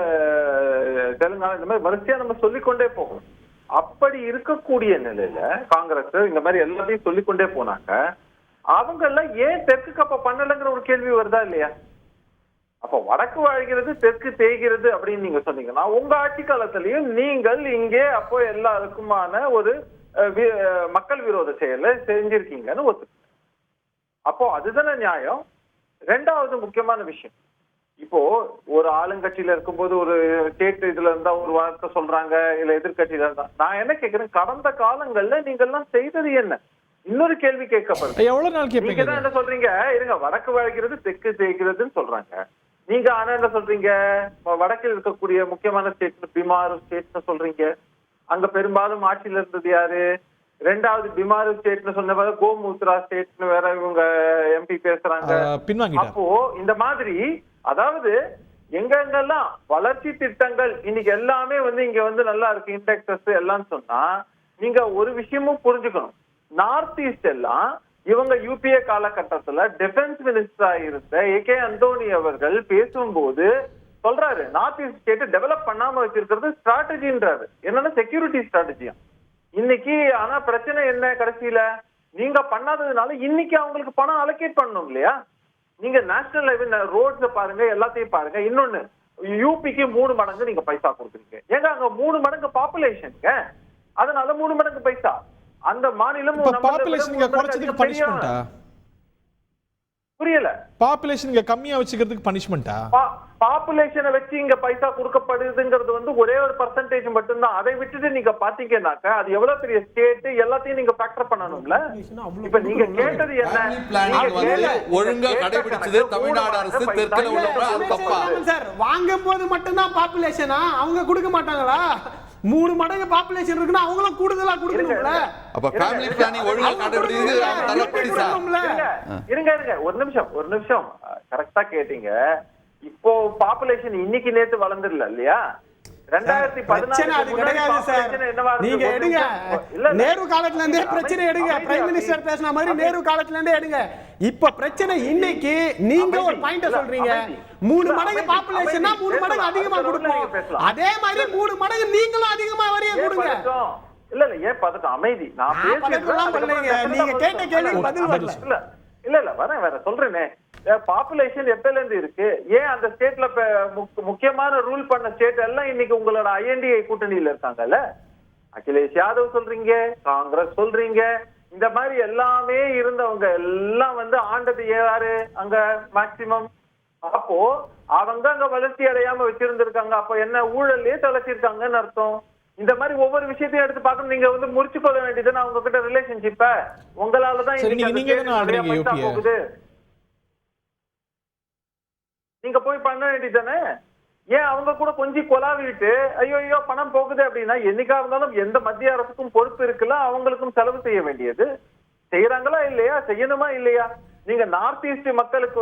தெலுங்கானா, இந்த மாதிரி வரிசையா நம்ம சொல்லிக்கொண்டே போகணும். அப்படி இருக்கக்கூடிய நிலையில காங்கிரஸ் இந்த மாதிரி எல்லாத்தையும் சொல்லிக்கொண்டே போனாங்க. அவங்க எல்லாம் ஏன் தெற்குக்கு அப்ப பண்ணலைங்கிற ஒரு கேள்வி வருதா இல்லையா? அப்ப வடக்கு வாழ்கிறது தெற்கு தேய்கிறது அப்படின்னு நீங்க சொன்னீங்கன்னா உங்க ஆட்சி காலத்திலையும் நீங்கள் இங்கே அப்போ எல்லாருக்குமான ஒரு மக்கள் விரோத செயலை செஞ்சிருக்கீங்கன்னு ஒத்துக்க. அப்போ அதுதானே நியாயம். ரெண்டாவது முக்கியமான விஷயம், இப்போ ஒரு ஆளுங்கட்சியில இருக்கும்போது ஒரு ஸ்டேட் இதுல இருந்தா ஒரு வார்த்தை சொல்றாங்க, இல்ல எதிர்கட்சியில இருந்தா. நான் என்ன கேட்கிறேன், கடந்த காலங்கள்ல நீங்க எல்லாம் செய்தது என்ன? இன்னொரு கேள்வி கேட்கப்படுது. எவ்வளவு நாள் நீங்க தான் என்ன சொல்றீங்க, இருங்க வடக்கு வாழ்கிறது தெற்கு தேய்கிறதுன்னு சொல்றாங்க. நீங்க ஆனா என்ன சொல்றீங்க, வடக்கில் இருக்கக்கூடிய முக்கியமான ஸ்டேட் பிமார் ஸ்டேட்னு சொல்றீங்க. அங்க பெரும்பாலும் ஆட்சியில இருந்தது யாரு? ரெண்டாவது பிமார் ஸ்டேட்னு சொன்ன கோமுத்ரா ஸ்டேட்னு வேற இவங்க எம்பி பேசுறாங்க. அப்போ இந்த மாதிரி அதாவது எங்கெங்கெல்லாம் வளர்ச்சி திட்டங்கள் இன்னைக்கு எல்லாமே இங்க நல்லா இருக்கு, இண்டெக்ஸஸ் எல்லாம் சொன்னா நீங்க ஒரு விஷயமும் புரிஞ்சுக்கணும். நார்த் ஈஸ்ட் எல்லாம் இவங்க யூபிஏ காலகட்டத்துல டிஃபென்ஸ் மினிஸ்டரா இருந்த ஏகே அந்தோனி அவர்கள் பேசும்போது சொல்றாரு, நார்த் ஈஸ்ட் ஸ்டேட் டெவலப் பண்ணாம வச்சிருக்கிறது ஸ்ட்ராட்டஜின்றாரு. என்னன்னா செக்யூரிட்டி ஸ்ட்ராட்டஜியா. இன்னைக்கு ஆனா பிரச்சனை என்ன, கடைசியில நீங்க பண்ணாததுனால இன்னைக்கு அவங்களுக்கு பணம் அலோகேட் பண்ணணும் இல்லையா? நீங்க நேஷனல் ஹைவே ரோட்ஸ் பாருங்க, எல்லாத்தையும் பாருங்க. இன்னொன்னு, யூபிக்கு 3 மடங்கு நீங்க பைசா கொடுக்குறீங்க. ஏங்க அங்க 3 மடங்கு பாப்புலேஷனுங்க, அதனால 3 மடங்கு பைசா. அந்த மாநிலம் புரியல. பாப்புலேஷன் கம்மியா வச்சுக்கிறதுக்கு பனிஷ்மெண்டா? பாப்புலேஷனை வச்சு இங்க பைசா கொடுக்கப்படுதுங்கிறது ஒரே ஒரு பர்சன்டேஜ் மட்டும்தான். அதை விட்டுட்டு நீங்க பாத்தீங்கன்னாக்க அது எவ்வளவு பெரிய ஸ்டேட் எல்லாத்தையும் நீங்க ஃபேக்டர் பண்ணணும்ல. இப்ப நீங்க கேட்டது என்ன, ஒழுங்கா கடைபிடிச்சது தமிழ்நாடு அரசு தெற்குல உள்ளவங்க சார் வாங்கும் போது மட்டும்தான் பாப்புலேஷனா? அவங்க கொடுக்க மாட்டாங்களா? 3 மடங்கு பாப்புலேஷன் இருக்குன்னா அவங்களும் கூடுதலா கொடுக்கணும்ல. அப்ப ஃபேமிலி பிளானிங் ஒழுங்கா கடைபிடிக்கிறது அவங்க தரப்படி சார். இருங்க ஒரு நிமிஷம் கரெக்டா கேட்டீங்க. இப்போ பாப்புலேஷன் இன்னைக்கு நேத்து வளர்ந்துடல இல்லையா? 2014 அது கிடையாது சார். நீங்க எடுங்க, நேரு காலத்துல இருந்தே பிரச்சனை எடுங்க. பிரைம் மினிஸ்டர் பேசின மாதிரி நேரு காலத்துல இருந்தே எடுங்க. இப்ப பிரச்சனை இன்னைக்கு நீங்க ஒரு பாயிண்ட சொல்றீங்க, 3 மடங்கு பாப்புலேஷன்னா 3 மடங்கு அதிகமா கொடுப்போம். அதே மாதிரி 3 மடங்கு நீங்களும் அதிகமா வரிய கொடுங்க. இல்ல ஏன் பதட்டம், அமைதி. நான் பேசுறேன், நீங்க கேட்ட கேள்விக்கு பதில் வரல. இல்ல வரேன், வேற சொல்றேனே. பாப்புலேஷன் எப்பல இருந்து இருக்கு? ஏன் அந்த ஸ்டேட்ல முக்கியமான ரூல் பண்ண ஸ்டேட் எல்லாம் இன்னைக்கு உங்களோட ஐஎன்டிஏ கூட்டணியில இருக்காங்கல்ல? அகிலேஷ் யாதவ் சொல்றீங்க, காங்கிரஸ் சொல்றீங்க, இந்த மாதிரி எல்லாமே இருந்தவங்க எல்லாம் ஆண்டது யாரு அங்க மேக்சிமம்? அப்போ அவங்க அங்க வளர்ச்சி அடையாம வச்சிருந்திருக்காங்க. அப்போ என்ன ஊழல்லே தொலைச்சிருக்காங்கன்னு அர்த்தம். இந்த மாதிரி ஒவ்வொரு விஷயத்தையும் எடுத்து பார்க்கணும். நீங்க முறிச்சு கொள்ள வேண்டியதுன்னு அவங்க கிட்ட ரிலேஷன்ஷிப்ப. உங்களாலதான் போகுது. நீங்க போய் பண்ண வேண்டியதானே? ஏன் அவங்க கூட கொஞ்சம் கொலாவிட்டு ஐயோ பணம் போகுது அப்படின்னா என்னைக்கா இருந்தாலும் எந்த மத்திய அரசுக்கும் பொறுப்பு இருக்குல்ல, அவங்களுக்கும் செலவு செய்ய வேண்டியது. செய்யறாங்களா இல்லையா? செய்யணுமா இல்லையா? நீங்க நார்த் ஈஸ்ட் மக்களுக்கு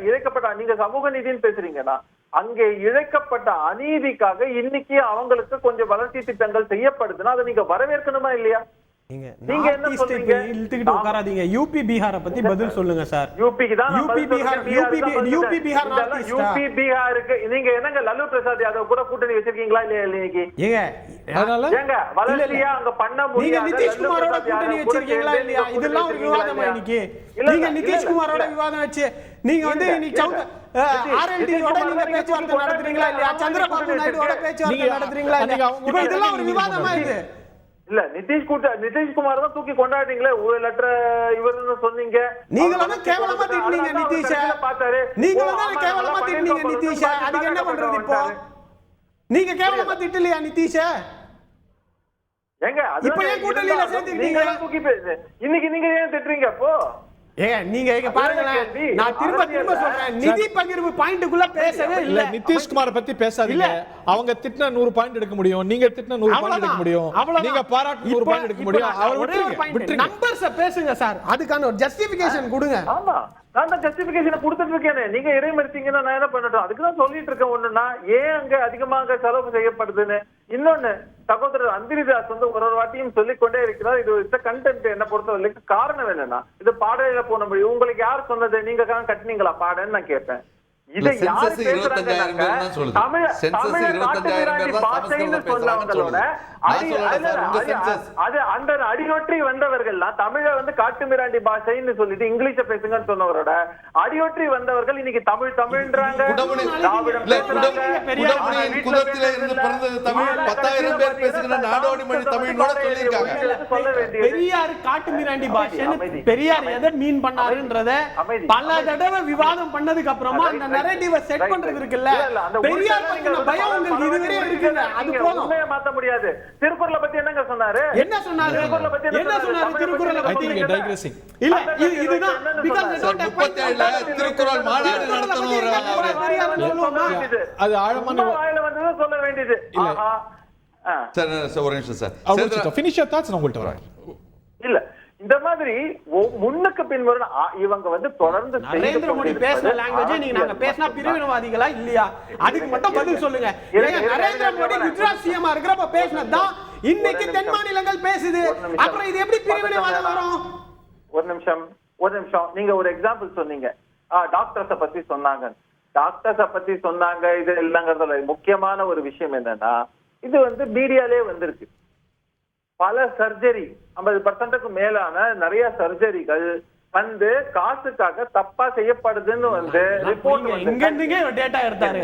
இழைக்கப்பட்ட நீங்க சமூக நீதினு பேசுறீங்கன்னா அங்கே இழைக்கப்பட்ட அநீதிக்காக இன்னைக்கு அவங்களுக்கு கொஞ்சம் வளர்ச்சி திட்டங்கள் செய்யப்படுதுன்னா அதை நீங்க வரவேற்கணுமா இல்லையா? நீங்க என்ன சொல்றீங்க? இழுத்துக்கிட்டு உட்காராதீங்க. யூபி பீகார பத்தி பதில் சொல்லுங்க சார். யூபி பீகாருக்கு நீங்க என்னங்க லல்லு பிரசாத் யாதவ் கூட கூட்டணி வச்சிருக்கீங்களா இல்லையா? இன்னைக்கு ஏங்க வளர்ச்சியா அங்க பண்ண முடியாது. நீங்க நிதிஷ்குமாரோட கூட்டணி வச்சிருக்கீங்களா இல்லையா? இதெல்லாம் ஒரு விவாதமா இன்னைக்கு? நீங்க நிதிஷ்குமாரோட விவாதம் வச்சு நீங்க இன்னைக்கு ஆர்எல்டியோட நீங்க பேச்சுவார்த்தை நடத்துறீங்களா இல்லையா? சந்திரபாபு நாயுடுவோட பேச்சுவார்த்தை நடத்துறீங்களா இல்லையா? இப்ப இதெல்லாம் ஒரு விவாதமா இது? இல்ல நிதிஷ்குமார் தான் தூக்கி கொண்டாடுறீங்களே, ஊழலற்ற இவர்னு சொன்னீங்க. நீங்களும் கேவலமா திட்டுனீங்க நிதிஷ. நீங்களும் கேவலமா திட்டுனீங்க நிதிஷ. அதுக்கு என்ன பண்றது இப்போ? நீங்க கேவலமா திட்டலையா நிதிஷ? ஏங்க இப்போ ஏன் கூட்டணியில சேர்த்துட்டீங்க? இன்னைக்கு நீங்க ஏன் திட்டுறீங்க? அப்போ நீங்க பாருங்களேன், நான் திரும்ப சொல்றேன், நிதி பகிர்வு பாயிண்ட்க்குள்ள பேசவே இல்ல. நிதிஷ்குமாரை பத்தி பேசாதீங்க. அவங்க திட்டினா 100 பாயிண்ட் எடுக்க முடியும், நீங்க திட்டினா 100 பாயிண்ட் எடுக்க முடியும், நீங்க பாராட்டு 100 பாயிண்ட் எடுக்க முடியும். அவர் விட்டுருங்க, நம்பர்ஸ் பேசுங்க சார், அதுக்கான ஒரு ஜஸ்டிபிகேஷன் கொடுங்க. ஆமா, நான் தான் ஜஸ்டிபிகேஷன் கொடுத்துட்டு இருக்கேன். நீங்க இடைமறிச்சீங்கன்னா நான் என்ன பண்ணட்டும்? அதுக்குதான் சொல்லிட்டு இருக்கேன். ஒண்ணுன்னா ஏன் அங்க அதிகமாக செலவு செய்யப்படுதுன்னு. இன்னொன்னு, சகோதரர் அந்திரிதாஸ் வந்து ஒரு வாட்டியும் சொல்லிக்கொண்டே இருக்கிறார், இது கண்டென்ட் என்ன பொறுத்தவரைக்கும் காரணம் என்னன்னா, இது பாடையில போன மொழி. உங்களுக்கு யார் சொன்னது? நீங்க கட்டினீங்களா பாடன்னு நான் கேட்பேன். இதை யாரு பேசுறாங்க? அந்த அடியொற்றி வந்தவர்கள்லாம் தமிழ வந்து காட்டுமிராண்டி பாஷைன்னு சொல்லிட்டு இங்கிலீஷ பேசுங்கன்னு சொன்னவரோட அடியொற்றி வந்தவர்கள் இன்னைக்கு தமிழ் தமிழ்ன்றாங்க. பெரியார் காட்டுமிராண்டி பாஷைன்னு பெரியார் எதை மீன் பண்ணாருன்றத பல தடவை விவாதம் பண்ணதுக்கு அப்புறமா அந்த நரேட்டிவ செட் பண்றது இருக்குல்ல, பெரியார் பத்தின பயம் உங்களுக்கு இதுவரை இருக்குங்க. அது போதும். உண்மையை மாத்த முடியாது. திருக்குறளை பத்தி என்னங்க சொன்னாரு? என்ன சொன்னாரு? திருக்குறளை பத்தி திருக்குறளை பத்தி இல்ல, இதுதான் திருக்குறள் மாநாடு நடத்தணும். அது ஆழமான வாயில வந்து சொல்ல வேண்டியது. சார் ஒரு நிமிஷம் சார், ஃபினிஷ் யுவர் தாட்ஸ். நான் உங்கள்ட்ட வரேன். இல்ல, இந்த மாதிரி முன்னுக்கு பின்வரும் இவங்க வந்து தொடர்ந்து நரேந்திர மோடி பேசுற லாங்குவேஜ் நீங்க நாங்க பேசினா பிரிவினவாதிகளா இல்லையா? அதுக்கு மட்டும் பதில் சொல்லுங்க. நரேந்திர மோடி குஜராத் சிஎம் இருக்கிறப்ப பேசினதுதான் இன்னைக்கு தென் மாநிலங்கள் பேசுது. அப்புறம் இது எப்படி பிரிவினவாதம் வரும்? ஒரு நிமிஷம். நீங்க ஒரு எக்ஸாம்பிள் சொன்னீங்க, டாக்டர்ஸ பத்தி சொன்னாங்க. இது இல்லங்கிறதுல முக்கியமான ஒரு விஷயம் என்னன்னா, இது வந்து மீடியாலே வந்திருக்கு. பல சர்ஜரி 50% மேலான நிறைய சர்ஜரிகள் வந்து காசுக்காக தப்பா செய்யப்படுதுன்னு வந்து ரிப்போர்ட் டேட்டா எடுத்தாரு.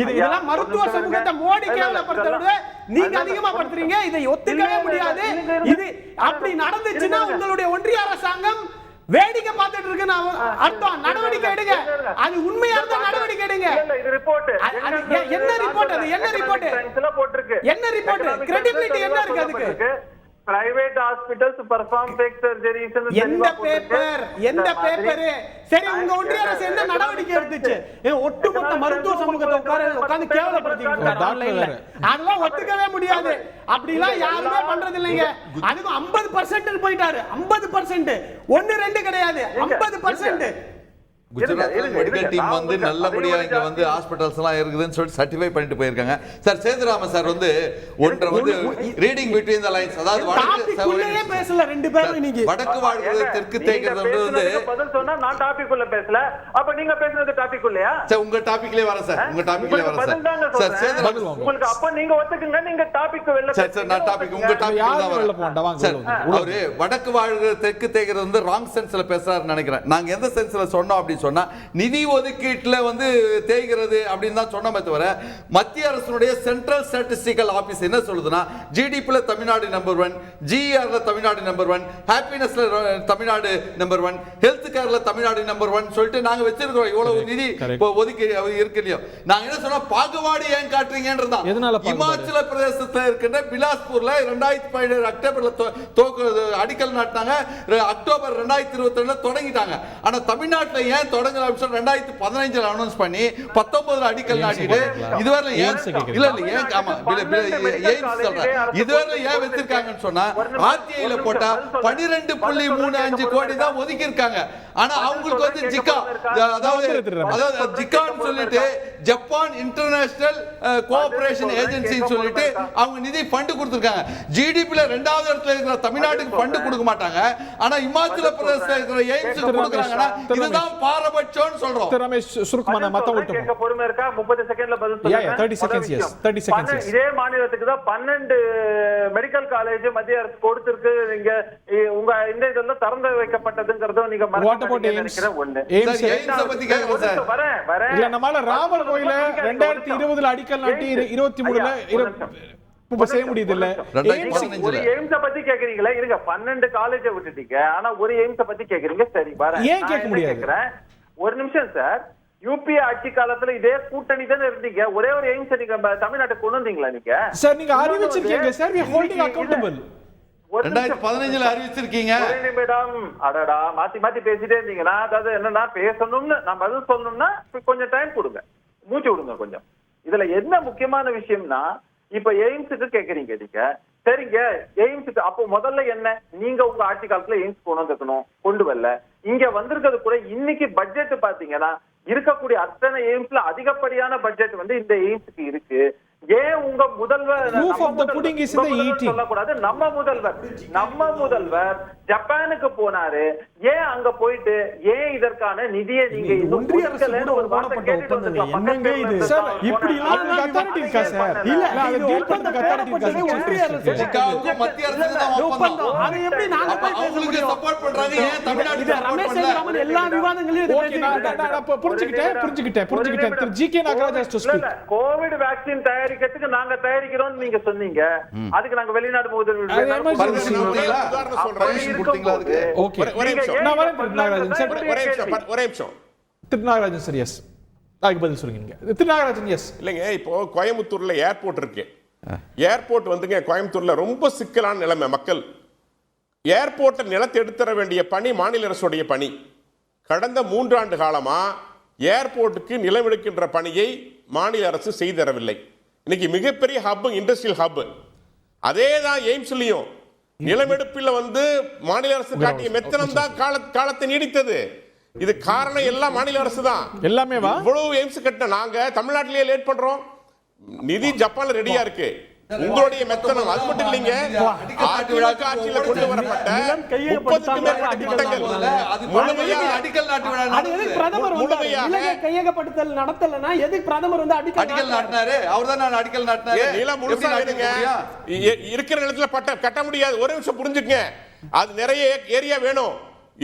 இதெல்லாம் மருத்துவ சமூகத்தை மோடி கேவலப்படுத்துறது நீங்க அதிகமா படுத்துறீங்க. இதை ஒத்துக்கவே முடியாது. இது அப்படி நடந்துச்சுன்னா உங்களுடைய ஒன்றிய அரசாங்கம் வேடிக்கை பார்த்துட்டு இருக்கு அர்த்தம். நடவடிக்கை எடுங்க. அது உண்மையா இருந்தா நடவடிக்கை எடுங்க. இது ரிப்போர்ட். என்ன ரிப்போர்ட்? அது என்ன ரிப்போர்ட்? என்ன ரிப்போர்ட்? கிரெடிபிலிட்டி என்ன இருக்கு அதுக்கு? Private hospitals perform fake surgeries. எந்த பேப்பர்? சரி, உங்க ஒன்றிய அரசு என்ன நடவடிக்கை எடுத்துச்சு? ஒட்டுமொத்த மருத்துவ சமூகத்தை உட்கார்ந்து கேவலப்படுத்திட்டு அதெல்லாம் ஒத்துக்கவே முடியாது. அப்படிலாம் யாருமே பண்றது இல்லைங்க. அதுக்கும் 50% போயிட்டாரு. 50%, 1-2 கிடையாது, 50%. குஜராத் மெடிக்கல் டீம் வந்து நல்லபடியா இங்க வந்து ஹாஸ்பிடல்ஸ் எல்லாம் இருக்குதுன்னு சொல்லி சர்டிஃபை பண்ணிட்டு போயிருக்காங்க. சார் சேதுராமன் சார் வந்து ஒன்றை வந்து ரீடிங் பிட்வீன் தி லைன்ஸ், அதாவது வடக்கு பேசல ரெண்டு பேரும் இன்னைக்கு வடக்கு வாழ்றது தெற்கு தேய்க்கிறது வந்து பதில் சொன்னா நான் டாபிக் உள்ள பேசல. அப்ப நீங்க பேசுறது டாபிக் இல்லையா? சார் உங்க டாபிக்லயே வரேன் சார், உங்க டாபிக்லயே வரேன் சார். சேதுராமன் உங்களுக்கு அப்ப நீங்க ஒத்துக்குங்க, நீங்க டாபிக் வெளில சார் நான் டாபிக் உங்க டாபிக் தான் வரேன் சார். அவரு வடக்கு வாழ்றது தெற்கு தேய்க்கிறது வந்து ராங் சென்ஸ்ல பேசுறாருன்னு நினைக்கிறேன். நாங்க எந்த சென்ஸ்ல சொன்னோம் அப்படி சொன்னா நிதி ஒதுக்கீட்டுல வந்து தேய்கிறது அப்படின்னு தான் சொன்னமே தவிர, மத்திய அரசுடைய சென்ட்ரல் ஸ்டாட்டிஸ்டிக்கல் ஆபீஸ் என்ன சொல்லுதுன்னா, ஜிடிபில தமிழ்நாடு நம்பர் 1, ஜிஆர்ல தமிழ்நாடு நம்பர் 1, ஹாப்பினஸ்ல தமிழ்நாடு நம்பர் 1, ஹெல்த் கேர்ல தமிழ்நாடு நம்பர் 1 சொல்லிட்டு நாங்க வச்சிருக்கோம். இவ்வளவு நிதி ஒதுக்கி இருக்கு இல்லையோ. நாங்க என்ன சொன்னா, பாகுபாடு ஏன் காட்டுறீங்கன்றதான். இமாச்சல பிரதேசத்துல இருக்கின்ற பிலாஸ்பூர்ல 2017 அக்டோபர்ல அடிக்கல் நாட்டினாங்க. அக்டோபர் 2022 தொடங்கிட்டாங்க. ஆனா தமிழ்நாட்டுல ஏன் தொடங்கல 2015 அனௌன்ஸ் பண்ணி 19 அடிக்கல் நாட்டிட்டு இதுவரை ஏன் இல்ல ஏன் ஆமா எய்ம்ஸ் சொல்றேன் இதுவரை ஏன் வெச்சிருக்காங்கன்னு சொன்னா, ஆர்டிஐல போட்டா 12.35 கோடி தான் ஒதுக்கி இருக்காங்க. ஆனா அவங்களுக்கு வந்து ஜிகா, அதாவது ஜிகான்னு சொல்லிட்டு ஜப்பான் இன்டர்நேஷனல் கோஆபரேஷன் ஏஜென்சி சொல்லிட்டு அவங்க நிதி ஃபண்ட் கொடுத்திருக்காங்க. ஜிடிபில 2வது இடத்துல இருக்கிற தமிழ்நாட்டுக்கு ஃபண்ட் கொடுக்க மாட்டாங்க. ஆனா இமாச்சல பிரதேசத்துல இருக்கிற எய்ம்ஸ் கொடுக்கறாங்கன்னா இதுதான் பாரபட்சம்னு சொல்றோம். ரமேஷ் சுருக்கமான மத்தவங்க கேட்க பொறுமை இருக்கா? 30 செகண்ட்ல பதில் சொல்லுங்க. 30 செகண்ட்ஸ் எஸ் 30 செகண்ட்ஸ். இதே மாநிலத்துக்கு தான் 12 மெடிக்கல் காலேஜ் மத்திய அரசு கொடுத்திருக்கு. நீங்க உங்க இந்த இதெல்லாம் திறந்து வைக்கப்பட்டதுங்கறத நீங்க நினைக்கிறேன். ஒண்ணு எய்ம்ஸ் பத்தி கேக்குறேன் சார். வரேன் இல்ல நம்மால ராமர் கோயில 2020ல அடிக்கல் நாட்டி 23ல இப்ப செய்ய முடியுது இல்ல. ஒரு எய்ம்ஸ் பத்தி கேக்குறீங்களா? இருங்க, 12 காலேஜை விட்டுட்டீங்க, ஆனா ஒரு எய்ம்ஸ் பத்தி கேக்குறீங்க. சரி வரேன். ஏன் கேட்க முடியாது? ஒரு நிமிஷம் சார். யூபிஏ ஆட்சி காலத்துல இதே கூட்டணி தானே இருந்தீங்க. ஒரே ஒரு எய்ம்ஸ் நீங்க தமிழ்நாட்டுக்கு கொண்டு வந்தீங்களா? நீங்க சார் நீங்க அறிவிச்சிருக்கீங்க sir. we are holding accountable. 2015 அறிவிச்சிருக்கீங்க. ஒரு நிமிடம். அடடா, மாத்தி மாத்தி பேசிட்டே இருந்தீங்கன்னா, அதாவது என்னன்னா பேசணும்னு நான் பதில் சொல்லணும்னா கொஞ்சம் டைம் கொடுங்க, மூச்சு விடுங்க கொஞ்சம். இதுல என்ன முக்கியமான விஷயம்னா, இப்ப எய்ம்ஸுக்கு கேக்குறீங்க நீங்க. சரிங்க, எய்ம்ஸுக்கு அப்போ முதல்ல என்ன, நீங்க உங்க ஆட்சி காலத்துல எய்ம்ஸ் கொண்டு வரல. இங்க வந்திருக்கிறது கூட இன்னைக்கு பட்ஜெட் பாத்தீங்கன்னா இருக்கக்கூடிய அத்தனை எய்ம்ஸ்ல அதிகப்படியான பட்ஜெட் வந்து இந்த எய்ம்ஸுக்கு இருக்கு. ஏன் உங்க முதல்வர் சொல்லக்கூடாது? நம்ம முதல்வர் ஜப்பானுக்கு போனாரு. ஏன் அங்க போயிட்டு ஏன் இதற்கான நிதியை நீங்க ஒரு வார்த்தை கேட்டுட்டு வந்திருக்கலாம். கோவிட் வேக்சின் தயாரிக்கிறதுக்கு நாங்க தயாரிக்கிறோம் நீங்க சொன்னீங்க. அதுக்கு நாங்க வெளிநாடு இப்போ கோயம்புத்தூர்ல ஏர்போர்ட் இருக்கு. ஏர்போர்ட் வந்துங்க கோயம்புத்தூர்ல ரொம்ப சிக்கலான நிலைமை. மக்கள் ஏர்போர்ட்டை நிலத்தை எடுத்துற வேண்டிய பணி மாநில அரசுடைய பணி. கடந்த 3 ஆண்டு காலமா ஏர்போர்ட்டுக்கு நிலம் எடுக்கின்ற பணியை மாநில அரசு செய்து தரவில்லை. இன்னைக்கு மிகப்பெரிய ஹப், இண்டஸ்ட்ரியல் ஹப். அதே தான் எய்ம்ஸ்லயும் நிலமெடுப்பில் வந்து மாநில அரசு காட்டிய மெத்தனம் தான் காலத்தை நீடித்தது. இது காரணம் எல்லாம் மாநில அரசு தான். எல்லாமே இவ்வளவு எய்ம்ஸ் கட்ட நாங்க தமிழ்நாட்டிலேயே லேட் பண்றோம். நிதி ஜப்பான்ல ரெடியா இருக்கு. உங்களுடைய மெத்தனம் அது மட்டும் இல்லைங்க. ஆட்சியில கொண்டு வரப்பட்ட 30க்கும் மேற்பட்ட திட்டங்கள் அடிக்கல் நாட்டு விழா கையகப்படுத்தல் நடத்தலனா எதுக்கு பிரதமர் வந்து அடிக்கல் நாட்டினாரு? அவர்தான் நான் அடிக்கல் நாட்டினாரு. நிலம் முழுசா வேணுங்க. இருக்கிற இடத்துல கட்ட முடியாது. ஒரு நிமிஷம் புரிஞ்சுக்கங்க. அது நிறைய ஏரியா வேணும்.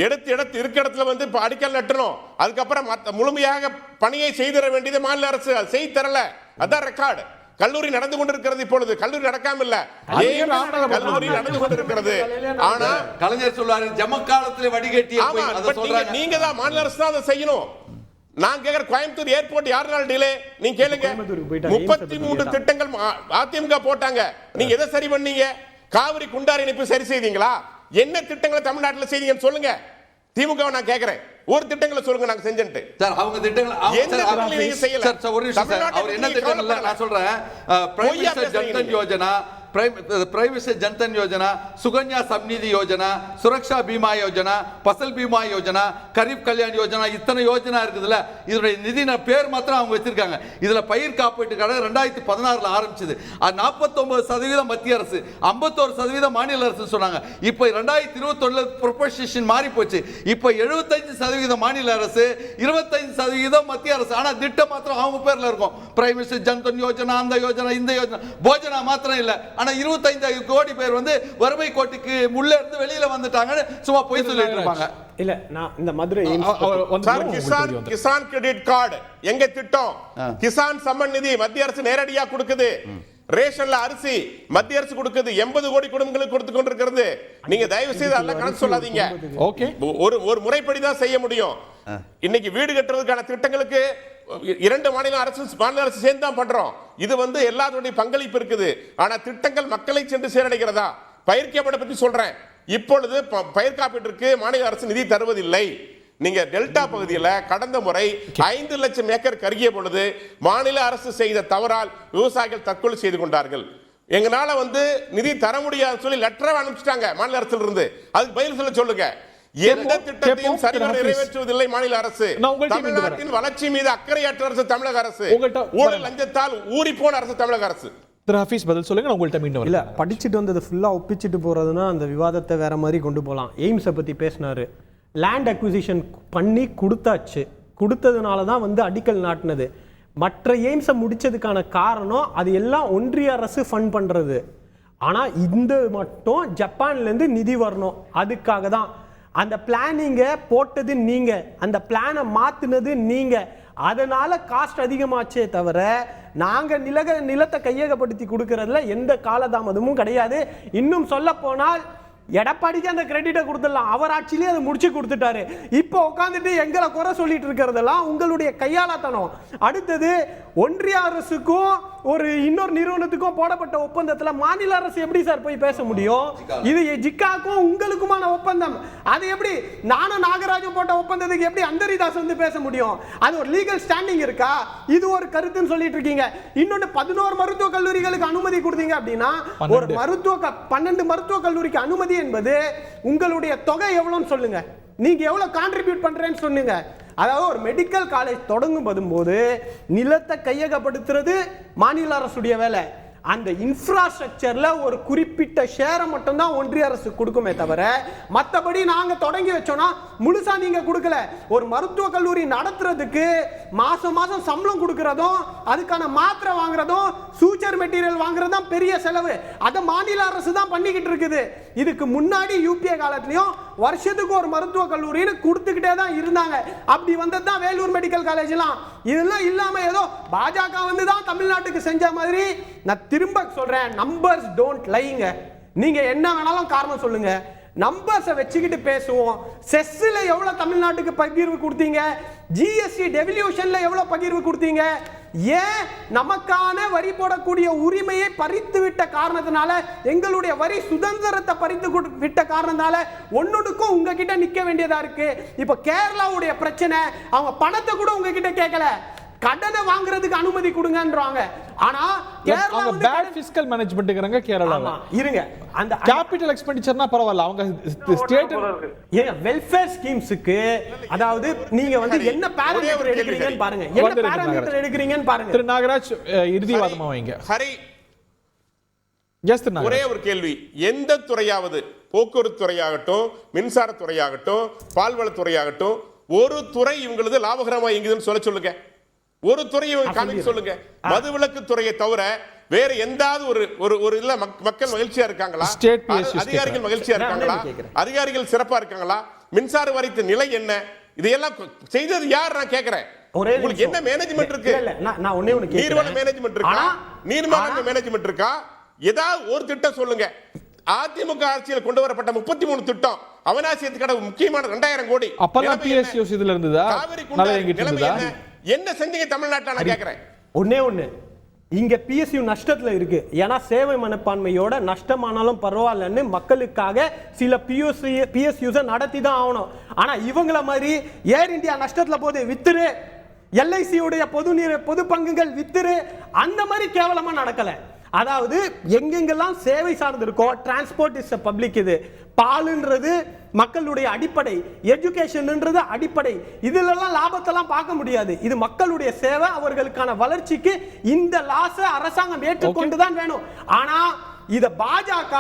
எடுத்து இருக்க இடத்துல வந்து அடிக்கல் நட்டணும். அதுக்கப்புறம் முழுமையாக பணியை செய்திட வேண்டியது மாநில அரசு. அது செய்து தரல. அதான் ரெக்கார்டு. கல்லூரி நடந்து கொண்டிருக்கிறது. இப்பொழுது கல்லூரி நடக்காம இல்ல, கல்லூரி நடந்து கொண்டிருக்கிறது. ஆனா கலைஞர் சொல்றாரு ஜமக்காலத்திலே வடிகட்டி. நீங்க தான் மாநில அரசு தான் அதை செய்யணும். நான் கேக்குற கோயம்புத்தூர் ஏர்போர்ட் யாருனால டிலே? நீங்க கேளுங்க. 33 திட்டங்கள் அதிமுக போட்டாங்க. நீங்க எதை சரி பண்ணீங்க? காவிரி குண்டாறு இணைப்பு சரி செய்தீங்களா? என்ன திட்டங்களை தமிழ்நாட்டில் செய்தீங்கன்னு சொல்லுங்க. திமுக நான் கேக்குறேன், ஒரு திட்டங்களை சொல்லுங்க நாங்க செஞ்சேன்ட்டு. சார் அவங்க திட்டங்கள் எந்த திட்டங்களை நீங்க செய்யல? சார் ஒரு நிமிஷம் சார், அவர் என்ன திட்டங்கள் நான் சொல்றேன். Prime minister Jan Dhan Yojana, prime minister Jan Dhan Yojana, Sukanya Samriddhi Yojana, Suraksha Bima Yojana, Fasal Bima Yojana, Garib Kalyan Yojana, இத்தனை யோஜனா இருக்குதுல்ல. இதனுடைய நிதி பேர் மாத்திரம் அவங்க வச்சிருக்காங்க. இதுல பயிர் காப்பீட்டு கழகம் 2016 ஆரம்பிச்சது. 49% மத்திய அரசு, 51% மாநில அரசு சொன்னாங்க. இப்போ 2021 ப்ரொபோசிஷன் மாறி போச்சு. இப்போ 75% மாநில அரசு, 25% மத்திய அரசு. ஆனா திட்டம் மாத்திரம் அவங்க பேர்ல இருக்கும். பிரைம் மினிஸ்டர் ஜன்தன் யோஜனா, அந்த யோஜனா, இந்த யோஜனா, போஜனா மாத்திரம் இல்ல. ஆனா 25 கோடி பேர் வந்து வறுமை கோட்டுக்கு உள்ள இருந்து வெளியில வந்துட்டாங்கன்னு சும்மா போய் சொல்லிட்டு இருப்பாங்க. இல்ல நான் இந்த மதுரை கிசான் கிரெடிட் கார்டு எங்க திட்டம்? கிசான் சம்மன் நிதி மத்திய அரசு நேரடியா கொடுக்குது. ரேஷன்ல அரிசி மத்திய அரசு கொடுக்குது. 80 கோடி குடும்பங்களுக்கு கொடுத்து கொண்டிருக்கிறது. நீங்க தயவு செய்து அதெல்லாம் கணக்கு சொல்லாதீங்க. ஒரு முறைப்படி தான் செய்ய முடியும். இன்னைக்கு வீடு கட்டுறதுக்கான திட்டங்களுக்கு 2 மாநில அரசு சேர்ந்து தான் பண்றோம். இது வந்து எல்லாருடைய பங்களிப்பு இருக்குது. ஆனா திட்டங்கள் மக்களை சென்று சேரடைகிறதா? பயிர் காப்பீட்டை பத்தி சொல்றேன். இப்பொழுது பயிர் காப்பீட்டிற்கு மாநில அரசு நிதி தருவதில்லை. நீங்க டெல்டா பகுதியில் கடந்த முறை 5 லட்சம் ஏக்கர் கருகிய பொழுது மாநில அரசு செய்த தவறால் விவசாயிகள் தற்கொலை செய்து கொண்டார்கள். எங்களால வந்து நிதி தர முடியாது சொல்லி லெட்டர் அனுப்பிச்சிட்டாங்க மாநில அரசுல இருந்து. அதுக்கு பதில் சொல்ல சொல்லுங்க. எந்த திட்டத்தையும் சரிவர நிறைவேற்றுவதில்லை மாநில அரசு. தமிழ்நாட்டின் வளர்ச்சி மீது அக்கறையற்ற அரசு தமிழக அரசு. ஊழல் லஞ்சத்தால் ஊறி போன அரசு தமிழக அரசு. பதில் சொல்லுங்க. உங்கள்ட்ட மீண்டும் இல்ல படிச்சுட்டு வந்தது ஃபுல்லா ஒப்பிச்சுட்டு போறதுன்னா அந்த விவாதத்தை வேற மாதிரி கொண்டு போகலாம். எய்ம்ஸை பத்தி பேசினாரு. லேண்ட் அக்விசிஷன் பண்ணி கொடுத்தாச்சு. கொடுத்ததுனால தான் வந்து அடிக்கல் நாட்டினது. மற்ற எய்ம்ஸை முடிச்சதுக்கான காரணம் அது எல்லாம் ஒன்றிய அரசு ஃபண்ட் பண்றது. ஆனா இந்த மட்டும் ஜப்பான்லேருந்து நிதி வரணும். அதுக்காக தான் அந்த பிளானிங்கை போட்டது நீங்க, அந்த பிளானை மாத்தினது நீங்க. அதனால காஸ்ட் அதிகமாச்சே தவிர நாங்க நிலத்தை கையகப்படுத்தி கொடுக்கறதுல எந்த காலதாமதமும் கிடையாது. இன்னும் சொல்ல போனால் எடப்பாடிக்கு அந்த கிரெடிட்டை கொடுத்துடலாம், அவர் ஆட்சியிலே அதை முடிச்சு கொடுத்துட்டாரு. இப்போ உட்காந்துட்டு எங்களை குறை சொல்லிட்டு இருக்கிறதெல்லாம் உங்களுடைய கையாளத்தனம். அடுத்தது ஒன்றிய அரசுக்கும் ஒரு இன்னொரு நிறுவனத்துக்கும் போடப்பட்ட ஒப்பந்தத்தில் மாநில அரசு எப்படி சார் போய் பேச முடியும்? இது ஜிக்காக்கும் உங்களுக்குமான ஒப்பந்தம். அது எப்படி நானும் நாகராஜும் போட்ட ஒப்பந்தத்துக்கு எப்படி அந்தரிதாஸ் வந்து பேச முடியும்? அது ஒரு லீகல் ஸ்டாண்டிங் இருக்கா? இது ஒரு கருத்துன்னு சொல்லிட்டு இருக்கீங்க. இன்னொன்று 11 மருத்துவக் கல்லூரிகளுக்கு அனுமதி கொடுத்தீங்க அப்படின்னா ஒரு 12 மருத்துவக் கல்லூரிக்கு அனுமதி என்பது உங்களுடைய தொகை எவ்வளவுன்னு சொல்லுங்க, நீங்க எவ்வளவு கான்ட்ரிபியூட் பண்றேன்னு சொன்னீங்க. அதாவது ஒரு மெடிக்கல் காலேஜ் தொடங்கும் போது நிலத்தை கையகப்படுத்துறது மாநில அரசுடைய வேலை. அந்த இன்ஃப்ராஸ்ட்ரக்சர்ல ஒரு குறிப்பிட்ட ஷேரை மட்டும் தான் ஒன்றிய அரசு கொடுக்குமே தவிர மற்றபடி நாங்க தொடங்கி வச்சோம்னா முழுசா நீங்க கொடுக்கல. ஒரு மருத்துவ கல்லூரி நடத்துறதுக்கு மாசம் மாசம் சம்பளம் கொடுக்கறதும் அதுக்கான மாத்திரை வாங்குறதும் சூச்சர் மெட்டீரியல் வாங்குறதும் பெரிய செலவு. அதை மாநில அரசு தான் பண்ணிக்கிட்டு இருக்குது. இதுக்கு முன்னாடி யூபிஏ காலத்திலயும் வருஷத்துக்கு ஒரு மருத்துவ கல்லூரின்னு கொடுத்துக்கிட்டே தான் இருந்தாங்க. அப்படி வந்தது தான் வேலூர் மெடிக்கல் காலேஜ் எல்லாம். இதெல்லாம் இல்லாம ஏதோ பாஜக வந்து தான் தமிழ்நாட்டுக்கு செஞ்ச மாதிரி. நான் திரும்ப சொல்றேன், நம்பர்ஸ் டோன்ட் லைங்க. நீங்க என்ன வேணாலும் காரணம் சொல்லுங்க, நம்பர்ஸை வச்சுக்கிட்டு பேசுவோம். செஸ்ல எவ்வளவு தமிழ்நாட்டுக்கு பகிர்வு கொடுத்தீங்க, ஜிஎஸ்டி டெவல்யூஷன்ல எவ்வளவு பகிர்வு கொடுத்தீங்க, ஏன் நமக்கான வரி போடக்கூடிய உரிமையை பறித்து விட்ட காரணத்தினால, எங்களுடைய வரி சுதந்திரத்தை பறித்து விட்ட காரணத்தினால ஒன்னொடுக்கும் உங்ககிட்ட நிக்க வேண்டியதா இருக்கு. இப்ப கேரளாவுடைய பிரச்சனை, அவங்க பணத்தை கூட உங்ககிட்ட கேட்கல, கடனை வாங்குறதுக்கு அனுமதி கொடுங்கன்றாங்க. ஆனா கேரளா வந்து பேட் ஃபிஸ்கல் மேனேஜ்மென்ட்ங்கறாங்க கேரளால. இருங்க, அந்த கேபிட்டல் எக்ஸ்பெண்டிச்சர்னா பரவாயில்லை, அவங்க ஸ்டேட் ஏங்க வெல்ஃபேர் ஸ்கீம்ஸ்க்கு அதாவது நீங்க வந்து என்ன பாராமீட்டர் எடுக்கிறீங்கன்னு பாருங்க, என்ன பாராமீட்டர் எடுக்கிறீங்கன்னு பாருங்க. திரு நாகராஜ் இறுதிவாதமா வைங்க. ஹரி, எஸ் திரு நாகராஜ், ஒரே ஒரு கேள்வி. எந்த துறையாவது, போக்குவரத்து துறையாகட்டும், மின்சார துறையாகட்டும், பால்வள துறையாகட்டும், ஒரு துறை இவங்களது லாபகரமா இயங்குதுன்னு சொல்லுங்க. ஒரு துறையை காமிக்க சொல்லுங்க. மதுவிலக்கு துறையை தவிர வேற எந்தாவது ஒரு இல்ல மக்கள் மகிழ்ச்சியா இருக்காங்களா? அதிகாரிகள் மகிழ்ச்சியா இருக்காங்களா? அதிகாரிகள் சிறப்பா இருக்காங்களா? மின்சார வாரியத்தின் நிலை என்ன? இதையெல்லாம் செய்தது யார் நான் கேக்குறேன். உங்களுக்கு என்ன மேனேஜ்மெண்ட் இருக்கு? நான் ஒண்ணே ஒண்ணு கேக்குறேன். நீர்வள மேனேஜ்மெண்ட் இருக்கா? நீர்மேலாண்மை மேனேஜ்மெண்ட் இருக்கா? ஏதாவது ஒரு திட்டம் சொல்லுங்க. அதிமுக ஆட்சியில் கொண்டு வரப்பட்ட 33 திட்டம், அவனாசியத்துக்கான முக்கியமான 2000 கோடி அப்பெல்லாம் பிஎஸ்யூஸ் இதுல இருந்ததா? நல்லா எங்கிட்டு இருந்ததா? என்ன செஞ்சீங்க தமிழ்நாட்டுல நான் கேக்குறேன். ஒண்ணே இங்க பிஎஸ்யூ நஷ்டத்துல இருக்கு. ஏன்னா சேவை மனப்பான்மையோட நஷ்டமானாலும் பரவாயில்லன்னு மக்களுக்காக சில பிஎஸ்யூஸ் நடத்தி தான் ஆகணும். ஆனா இவங்கள மாதிரி ஏர் இந்தியா நஷ்டத்துல போது வித்துரு, எல்ஐசி உடைய பொது பங்குகள் வித்துரு, அந்த மாதிரி கேவலமா நடக்கல. அதாவது எங்கெங்கெல்லாம் சேவை சார்ந்து இருக்கோ, டிரான்ஸ்போர்ட் இஸ் பப்ளிக், இது பாலுன்றது மக்களுடைய அடிப்படை, எஜுகேஷன்ன்றது அடிப்படை, இதுலெல்லாம் லாபத்தெல்லாம் பார்க்க முடியாது. இது மக்களுடைய சேவை, அவர்களுக்கான வளர்ச்சிக்கு இந்த லாஸ அரசாங்கம் ஏற்றுக்கொண்டுதான் வேணும். ஆனா இத பாஜக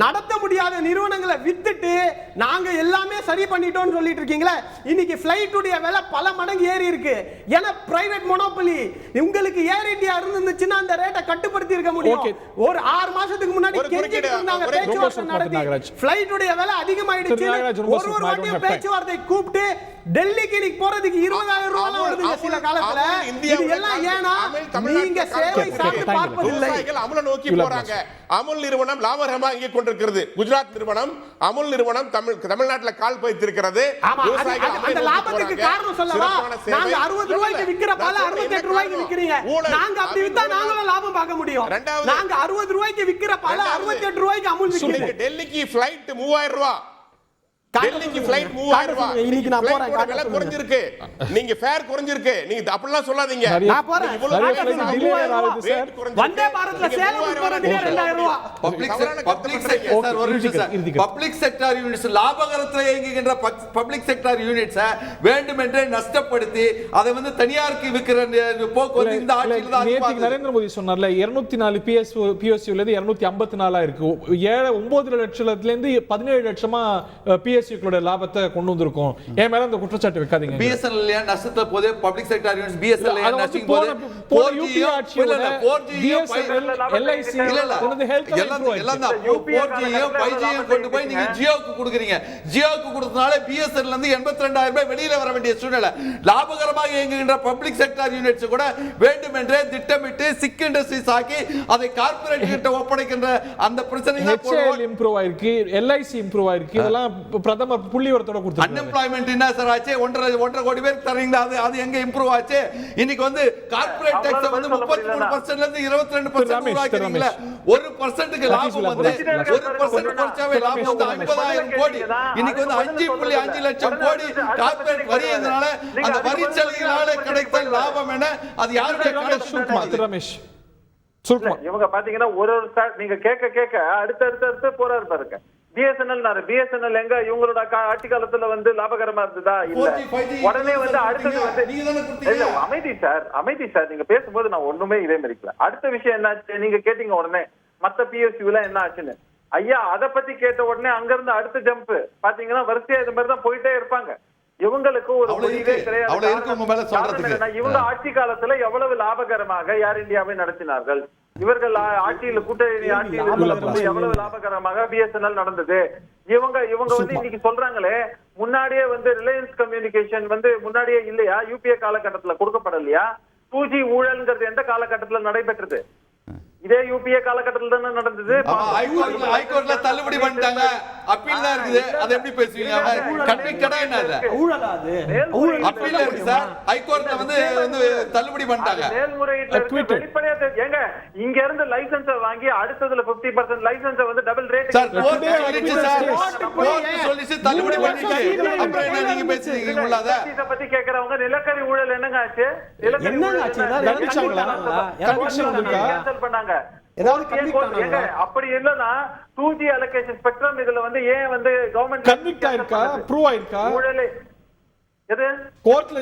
நடத்த முடியாத நிறுவனங்களை வித்துட்டு நாங்க எல்லாமே சரி பண்ணிட்டோம்னு சொல்லிட்டு இருக்கீங்களே. இன்னைக்கு ஃளைட் உடைய விலை பல மடங்கு ஏறி இருக்கு. ஏன்னா பிரைவேட் மோனோபோலி. உங்களுக்கு ஏர் இந்தியா இருந்துச்சுன்னா அந்த ரேட்டை கட்டுப்படுத்தி இருக்க முடியும். ஒரு 6 மாசத்துக்கு முன்னாடி கெஞ்சிட்டு இருந்தாங்க, பேச்சுவார்த்தை நடத்தி ஃளைட் உடைய விலை அதிகமாயிடுச்சு. ஒரு வாட்டியும் பேச்சுவார்த்தை கூப்பிட்டு டெல்லிக்கு இன்னைக்கு போறதுக்கு 20,000 ரூபாய் வருதுங்க சில காலத்துல. இது எல்லாம் ஏனா நீங்க சேவை சார்ந்து பார்ப்பதில்லை. அமுல நோக்கி போறாங்க. அமுல் நிறுவனம் லாபகரமா இங்கே கொண்டிருக்கிறது. குஜராத் நிறுவனம், அமுல் நிறுவனம் தமிழ்நாட்டுல கால் பதித்திருக்கிறது. அந்த லாபத்துக்கு காரணம் சொல்லவா? நாங்க 60 ரூபாய்க்கு விக்கிற பால 68 ரூபாய்க்கு விக்கிறீங்க. நாங்க அப்படி வித்தா நாங்களும் லாபம் பார்க்க முடியும். நாங்க 60 ரூபாய்க்கு விக்கிற பால 68 ரூபாய்க்கு அமுல் விக்கிறீங்க. டெல்லிக்கு ஃளைட் 3000 ரூபாய், டெல்லிக்கு ஃளைட் 3000 ரூபாய். இன்னைக்கு நான் போறேன், விலை குறைஞ்சிருக்கு, நீங்க ஃபேர் குறைஞ்சிருக்கு, நீங்க அப்படிலாம் சொல்லாதீங்க. நான் போறேன், வந்தே பாரத்ல சேலம் போறதுக்கு 2000 ரூபாய். பப்ளிக் செக்டார் சார், ஒரு நிமிஷம் சார். பப்ளிக் செக்டார் யூனிட்ஸ் லாபகரத்துல இயங்குகின்ற பப்ளிக் செக்டார் யூனிட்ஸ் வேண்டுமென்றே நஷ்டப்படுத்தி அதை வந்து தனியாருக்கு விக்கிற போக்குவரத்து இந்த ஆட்சியில் தான். நேத்து நரேந்திர மோடி சொன்னார்ல 204 பிஎஸ்யூல இருந்து 254 இருக்கு. 9 லட்சத்துல இருந்து 17 லட்சமா பிஎஸ்சியோட லாபத்தை கொண்டு வந்திருக்கோம். என் மேல அந்த குற்றச்சாட்டு வைக்காதீங்க. பிஎஸ்என்எல் நஷ்டத்துல போதே பப்ளிக் செக்டார் யூனிட்ஸ் பிஎஸ்என்எல் நஷ்டம் போதே 4G LIC எல்லாம் 4G 5G கொண்டு போய் நீங்க ஜியோக்கு கொடுக்குறீங்க. ஜியோக்கு கொடுத்தனால பிஎஸ்என்எல் இருந்து 82,000 ரூபாய் வெளியில வர வேண்டிய சூழ்நிலை. லாபகரமாக இயங்குகின்ற பப்ளிக் செக்டார் யூனிட்ஸ் கூட வேண்டுமென்றே திட்டமிட்டு சிக் இண்டஸ்ட்ரீஸ் ஆக்கி அதை கார்ப்பரேட் கிட்ட ஒப்படைக்கின்ற அந்த பிரச்சனைகள் HAL இம்ப்ரூவ் ஆயிருக்கு, LIC இம்ப்ரூவ் ஆயிருக்கு. இதெல்லாம் பிரதமர் புள்ளிவிவரத்தோட கொடுத்தாங்க. அன்எம்ப்ளாய்மென்ட் என்ன சார் ஆச்சு? 1.5 கோடி பேர் தரீங்க. அது எங்க இம்ப்ரூவ் ஆச்சு? இன்னைக்கு வந்து கார்ப்பரேட் டாக்ஸ் வந்து 33% ல இருந்து 22% உருவாக்கிட்டீங்களா? 1% க்கு லாபம் வந்து 1% குறைச்சாவே லாபம் வந்து 50,000 கோடி. இன்னைக்கு வந்து 5.5 லட்சம் கோடி கார்ப்பரேட் வரி இருந்தனால அந்த வரி சலுகைகளால கிடைத்த லாபம் என்ன? அது யாருடைய கணக்கு? ரமேஷ் இவங்க பாத்தீங்கன்னா ஒரு நீங்க கேட்க அடுத்து போறாரு பாருங்க. பிஎஸ்என்எல் எங்க இவங்களோட ஆட்சி காலத்துல வந்து லாபகரமா இருந்ததா? இல்ல. உடனே வந்து அடுத்தது வந்து அமைதி சார் நீங்க பேசும்போது நான் ஒண்ணுமே இதே மாதிரி அடுத்த விஷயம் என்னாச்சு நீங்க கேட்டீங்க உடனே மத்த பிஎஸ்யூல என்ன ஆச்சுன்னு. ஐயா அதை பத்தி கேட்ட உடனே அங்க இருந்து அடுத்த ஜம்ப் பாத்தீங்கன்னா வரிசையா இது மாதிரி தான் போயிட்டே இருப்பாங்க. இவங்களுக்கு ஒரு முடிவே கிடையாது. இவங்க ஆட்சி காலத்துல எவ்வளவு லாபகரமாக ஏர் இந்தியாவை நடத்தினார்கள், இவர்கள் ஆட்சியில் கூட்டணி ஆட்சியில் எவ்வளவு லாபகரமாக பிஎஸ்என்எல் நடந்தது. இவங்க வந்து இன்னைக்கு சொல்றாங்களே முன்னாடியே வந்து ரிலையன்ஸ் கம்யூனிகேஷன் வந்து முன்னாடியே இல்லையா? யூபிஏ காலகட்டத்துல கொடுக்கப்படலையா? 2G ஊழல்ங்கிறது எந்த காலகட்டத்துல நடைபெற்றது? இதே யூபிஏ காலகட்டத்துல தானே நடந்தது. ஹைகோர்ட்ல தள்ளுபடி பண்ணிட்டாங்க. அப்பீல் தான் இருக்குது. அது எப்படி பேசுவீங்க? கட்வி கடை என்னது? ஊழலாது. அப்பீல் இருக்கு சார். ஹைகோர்ட்ல வந்து தள்ளுபடி பண்ணிட்டாங்க. மேல்முறையீட்டுல இருக்கு வெளிப்படையா ஏங்க இங்க இருந்து லைசென்ஸ் வாங்கி அடுத்ததுல 50% லைசென்ஸ் வந்து டபுள் ரேட் சார் கோர்ட் சொல்லிச்சு சார். கோர்ட் சொல்லிச்சு தள்ளுபடி பண்ணிச்சு. அப்புறம் என்ன நீங்க பேசுறீங்க? உள்ளாத இத பத்தி கேக்குறவங்க நிலக்கரி ஊழல் என்னங்க ஆச்சு? என்னங்க ஆச்சு? கேன்சல் பண்ணாங்க. அப்படி இல்லனா 2G அலோகேஷன் ஸ்பெக்ட்ரம் இதுல வந்து ஏன் வந்து கவர்மெண்ட் கன்விக்ட் ஆயிருக்கா? ப்ரூவ் ஆயிருக்கா? ஊழலே எது கோர்ட்ல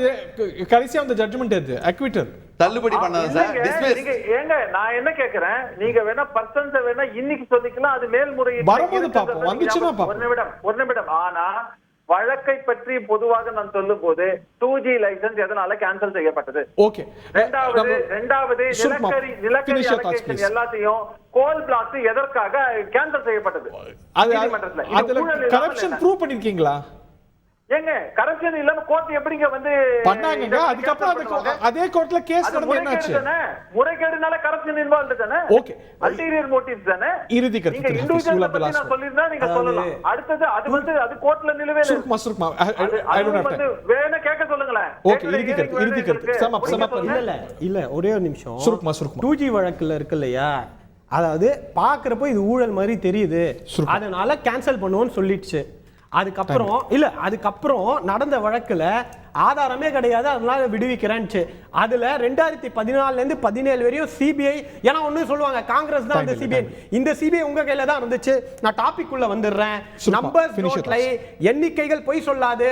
கடைசியா அந்த ஜட்ஜ்மென்ட் எது? அக்விட்டல் தள்ளுபடி பண்ணாத சார். டிஸ்மிஸ். நீங்க ஏங்க நான் என்ன கேக்குறேன், நீங்க வேணா பர்சன்ஸ் வேணா இன்னைக்கு சொல்லிக்கலாம். அது மேல்முறையீடு வரும்போது பாப்போம். வந்துச்சுனா பாப்போம். ஒரு நிமிடம். ஆனா வழக்கை பற்றி பொதுவாக நான் சொல்லும் போது 2G லைசென்ஸ் எதனால கேன்சல் செய்யப்பட்டது? ஓகே. இரண்டாவது நிலக்கரி அலோகேஷன் எல்லாத்தையும் கோல் பிளாக் எதற்காக கேன்சல் செய்யப்பட்டது? அதுல கரப்ஷன் ப்ரூவ் பண்ணிருக்கீங்களா? ஏங்க கரப்ஷன் இல்லாம கோர்ட் எப்படிங்க வந்து பண்ணாங்க? அதுக்கு அப்புறம் அதே கோர்ட்ல கேஸ் நடந்து என்னாச்சு? முறைகேடுனால கரப்ஷன் இன்வால்வ்ட் தானே. ஓகே. அல்டீரியர் மோட்டிவ்ஸ் தானே. இறுதி கருத்து நீங்க இன்டிவிஜுவல் நான் சொல்லிருந்தா நீங்க சொல்லலாம். அடுத்து அது வந்து அது கோர்ட்ல நிலுவையில சுருக்குமா ஐ டோன்ட் ஹேவ் டைம். வேணா கேட்க சொல்லுங்களேன். ஓகே. இறுதி கருத்து சமப் இல்ல ஒரே ஒரு நிமிஷம். சுருக்குமா 2G வழக்குல இருக்கு இல்லையா? அதாவது பாக்குறப்போ இது ஊழல் மாதிரி தெரியுது, அதனால கேன்சல் பண்ணுவோம்னு சொல்லிடுச்சு. அதுக்கப்புறம் நடந்த வழக்குல ஆதாரமே கிடையாது, அதனால விடுவிக்கிறேன்னு. அதுல 2014 இருந்து 17 வரையும் சிபிஐ, ஏன்னா ஒண்ணு சொல்லுவாங்க காங்கிரஸ் தான் அந்த சிபிஐ, இந்த சிபிஐ உங்க கையில தான் இருந்துச்சு. நான் டாபிக் உள்ள வந்துடுறேன். நம்பர்ஸ் நோட்லை எண்ணிக்கைகள் பொய் சொல்லாது.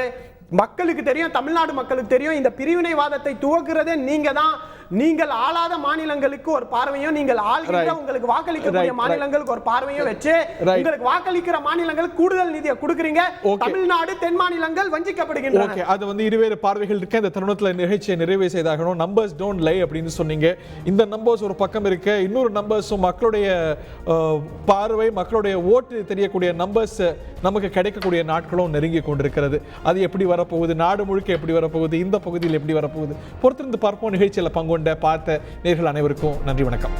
மக்களுக்கு தெரியும், தமிழ்நாடு மக்களுக்கு தெரியும், இந்த பிரிவினைவாதத்தை துவக்குறதே நீங்க தான். நீங்கள் ஆளாத மாநிலங்களுக்கு ஒரு பார்வையும், நீங்கள் ஆள்கிற உங்களுக்கு வாக்களிக்கக்கூடிய மாநிலங்களுக்கு ஒரு பார்வையும் வச்சு உங்களுக்கு வாக்களிக்கிற மாநிலங்களுக்கு கூடுதல் நிதியை கொடுக்குறீங்க. தமிழ்நாடு தென் மாநிலங்கள் வஞ்சிக்கப்படுகின்றன. ஓகே. அது வந்து இருவேறு பார்வைகள் இருக்கு. இந்த தருணத்தில் நிகழ்ச்சியை நிறைவு செய்தாகணும். நம்பர்ஸ் டோன்ட் லை அப்படின்னு சொன்னீங்க. இந்த நம்பர்ஸ் ஒரு பக்கம் இருக்கு, இன்னொரு நம்பர்ஸும் மக்களுடைய பார்வை, மக்களுடைய ஓட்டு தெரியக்கூடிய நம்பர்ஸ் நமக்கு கிடைக்கக்கூடிய நாட்களும் நெருங்கி கொண்டிருக்கிறது. அது எப்படி வரப்போகுது, நாடு முழுக்க எப்படி வரப்போகுது, இந்த பகுதியில் எப்படி வரப்போகுது, பொறுத்திருந்து பார்ப்போம். நிகழ்ச்சியில் பங்கு பார்த்த நேயர்கள் அனைவருக்கும் நன்றி, வணக்கம்.